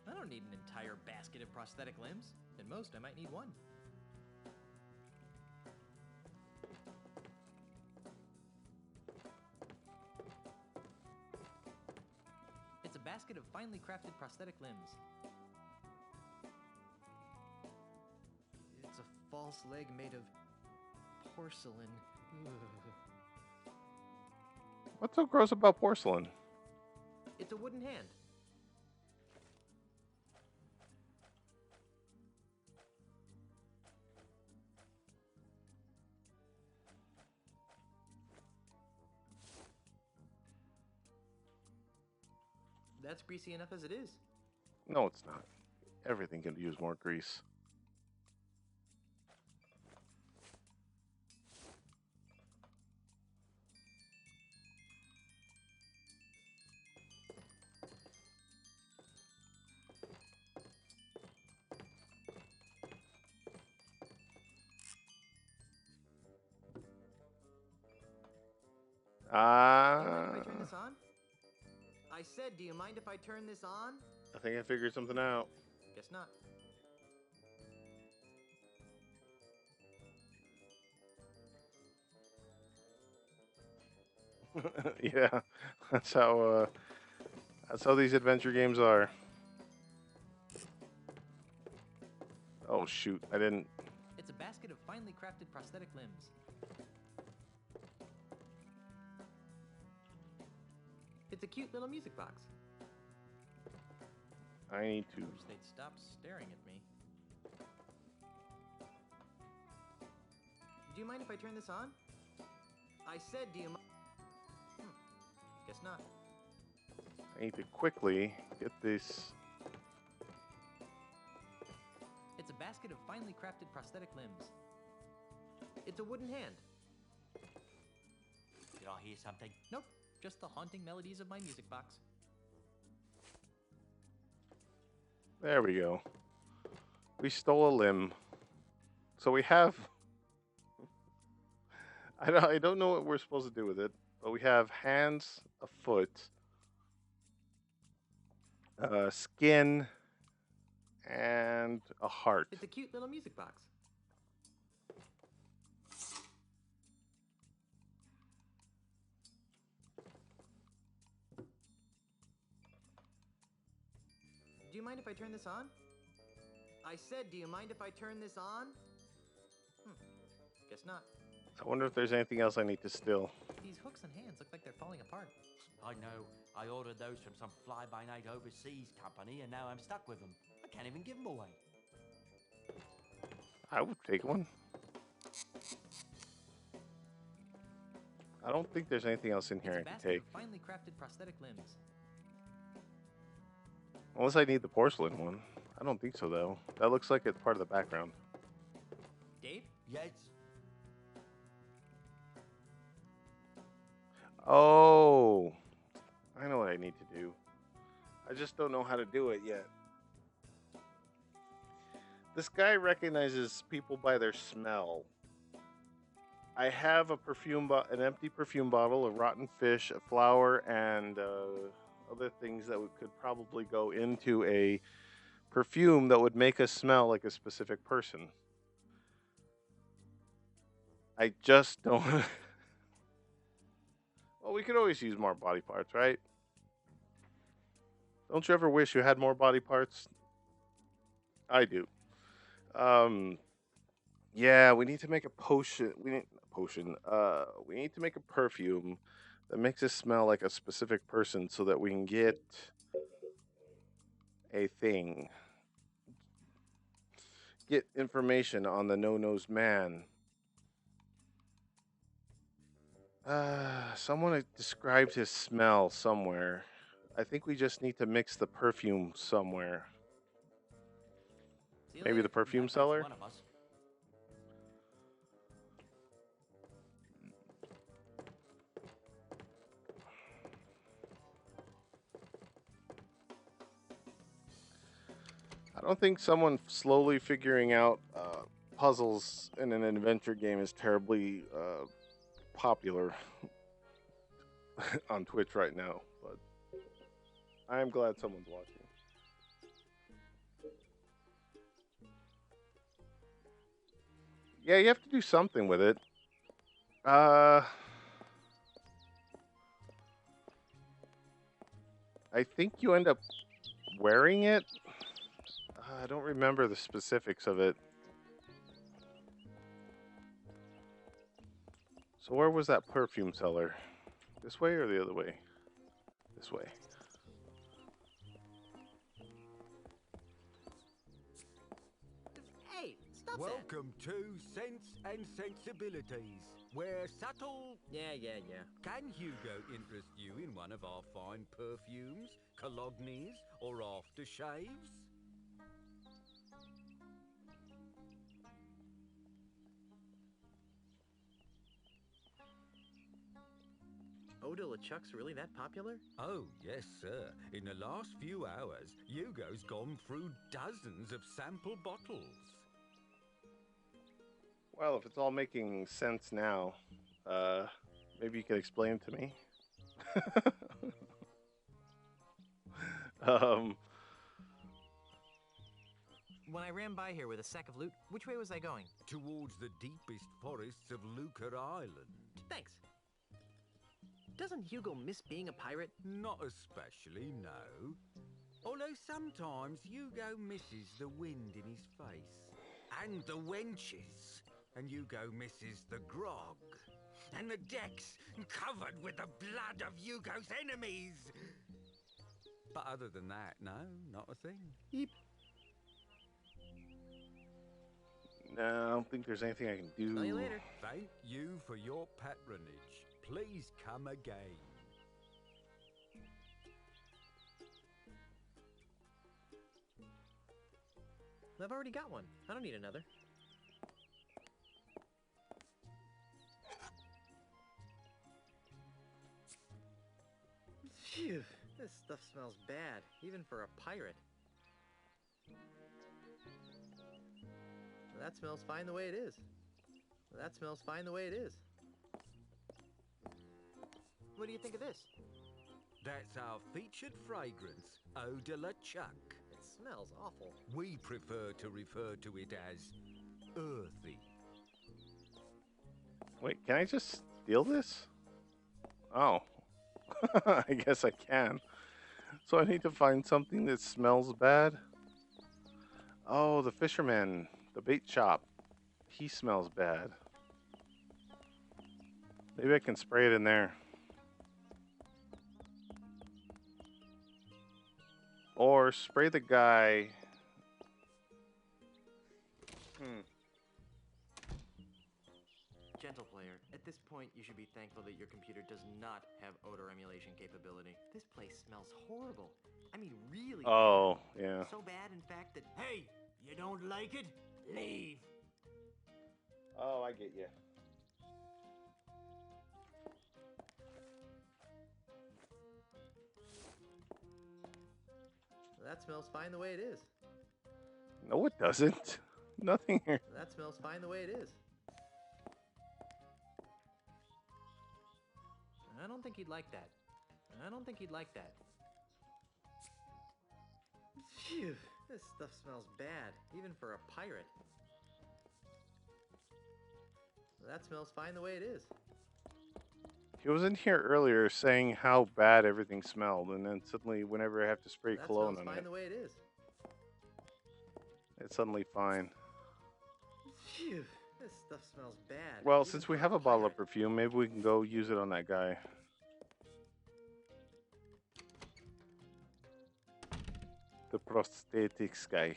I don't need an entire basket of prosthetic limbs. At most, I might need one. It's a basket of finely crafted prosthetic limbs. It's a false leg made of porcelain. Ugh.
What's so gross about porcelain?
It's a wooden hand. That's greasy enough as it is.
No, it's not. Everything can use more grease.
Do you mind if I turn this on? I said, do you mind if I turn this on?
I think I figured something out.
Guess not.
Yeah, that's how these adventure games are. Oh shoot, I didn't.
It's a basket of finely crafted prosthetic limbs. It's a cute little music box.
I need to.
Wish they'd stop staring at me. Do you mind if I turn this on? I said, do you mind? Guess not.
I need to quickly get this.
It's a basket of finely crafted prosthetic limbs. It's a wooden hand.
Did I hear something?
Nope, just the haunting melodies of my music box.
There we go. We stole a limb. So we have. I don't know what we're supposed to do with it, but we have hands, a foot, skin, and a heart.
It's a cute little music box. Do you mind if I turn this on? I said, do you mind if I turn this on? Guess not.
I wonder if there's anything else I need to steal.
These hooks and hands look like they're falling apart.
I know. I ordered those from some fly-by-night overseas company, and now I'm stuck with them. I can't even give them away.
I would take one. I don't think there's anything else in here I can take.
Finely crafted prosthetic limbs.
Unless I need the porcelain one. I don't think so, though. That looks like it's part of the background.
Dave?
Yes?
Oh, I know what I need to do. I just don't know how to do it yet. This guy recognizes people by their smell. I have a an empty perfume bottle, a rotten fish, a flower, and other things that could probably go into a perfume that would make us smell like a specific person. I just don't. Well, we could always use more body parts, right? Don't you ever wish you had more body parts? I do. Yeah, we need to make a potion. We need to make a perfume that makes us smell like a specific person so that we can get a thing. Get information on the no-nose man. Someone described his smell somewhere. I think we just need to mix the perfume somewhere. Maybe the perfume seller?
One of us.
I don't think someone slowly figuring out puzzles in an adventure game is terribly popular on Twitch right now, but I am glad someone's watching. Yeah, you have to do something with it. I think you end up wearing it. I don't remember the specifics of it. So where was that perfume seller? This way or the other way? This way.
Hey, stop
Welcome to Sense and Sensibilities, where subtle...
Yeah.
Can Hugo interest you in one of our fine perfumes, colognes, or aftershaves?
Eau de la Chuck's really that popular?
Oh, yes, sir. In the last few hours, Hugo's gone through dozens of sample bottles.
Well, if it's all making sense now, maybe you could explain it to me.
When I ran by here with a sack of loot, which way was I going?
Towards the deepest forests of Lucre Island.
Thanks. Doesn't Hugo miss being a pirate?
Not especially, no. Although sometimes Hugo misses the wind in his face. And the wenches. And Hugo misses the grog. And the decks covered with the blood of Hugo's enemies. But other than that, no, not a thing.
Yep.
No, I don't think there's anything I can do.
See you later.
Thank you for your patronage. Please come again.
I've already got one. I don't need another. Phew, this stuff smells bad, even for a pirate. That smells fine the way it is. That smells fine the way it is. What do you think of this?
That's our featured fragrance, Eau de la Chuck.
It smells awful.
We prefer to refer to it as earthy.
Wait, can I just steal this? Oh. I guess I can. So I need to find something that smells bad. Oh, the fisherman, the bait shop. He smells bad. Maybe I can spray it in there. Or spray the guy.
Gentle player, at this point you should be thankful that your computer does not have odor emulation capability. This place smells horrible. I mean, really
Oh,
bad.
yeah.
So bad, in fact, that...
Hey, you don't like it? Leave.
Oh, I get you.
That smells fine the way it is.
No, it doesn't. Nothing here.
That smells fine the way it is. I don't think he'd like that. I don't think he'd like that. Phew, this stuff smells bad, even for a pirate. That smells fine the way it is.
He was in here earlier saying how bad everything smelled, and then suddenly, whenever I have to spray
That
cologne
smells
on
fine
it,
the way it is.
it's suddenly fine.
Phew, this stuff smells bad.
Well,
even
since we
for
have a bottle of
pirate.
perfume, maybe we can go use it on that guy. The prosthetics guy.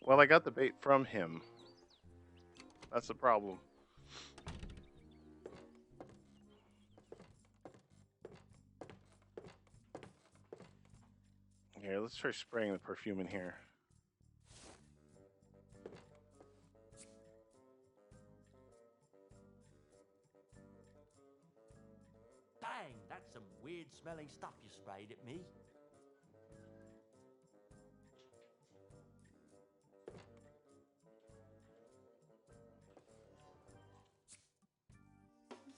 Well, I got the bait from him. That's the problem. Here, let's try spraying the perfume in here.
Bang! That's some weird smelling stuff you sprayed at me.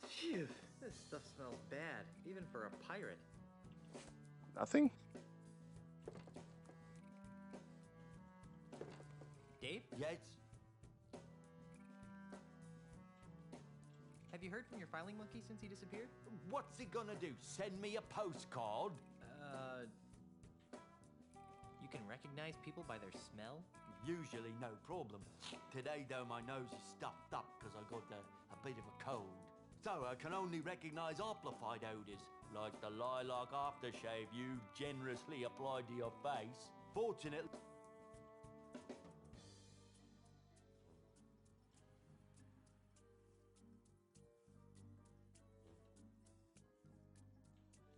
Phew, this stuff smells bad, even for a pirate.
Nothing?
Dave,
Yes?
have you heard from your filing monkey since he disappeared?
What's he gonna do? Send me a postcard?
You can recognize people by their smell?
Usually no problem. Today, though, my nose is stuffed up because I got a bit of a cold. So I can only recognize amplified odors, like the lilac aftershave you generously applied to your face. Fortunately...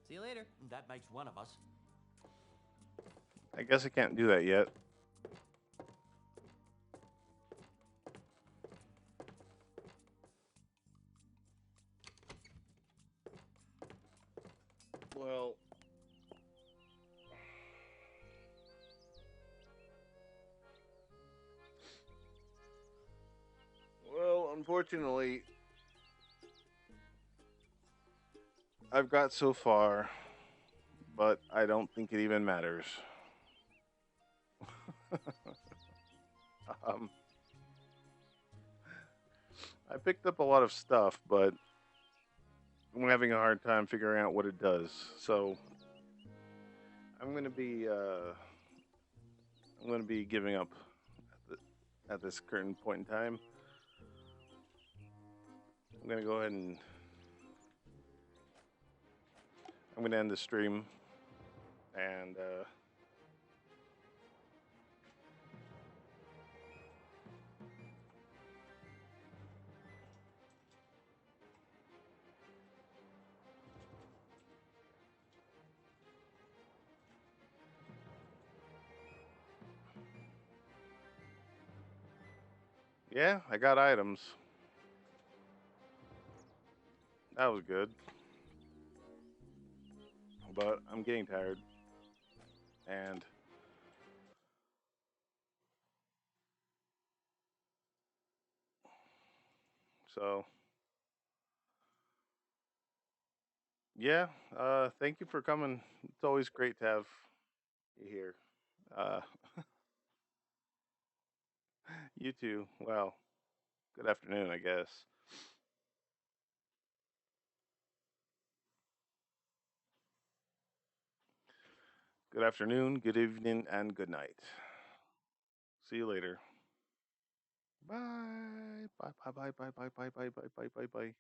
See you later.
That makes one of us.
I guess I can't do that yet. Well, unfortunately, I've got so far, but I don't think it even matters. I picked up a lot of stuff, but I'm having a hard time figuring out what it does. So I'm gonna be giving up at this current point in time. I'm gonna go ahead and I'm gonna end the stream and yeah, I got items. That was good. but I'm getting tired. And so, yeah, thank you for coming. It's always great to have you here. Uh, you too. Well, good afternoon, I guess. Good afternoon, good evening, and good night. See you later. Bye. Bye, bye, bye, bye, bye, bye, bye, bye, bye, bye, bye.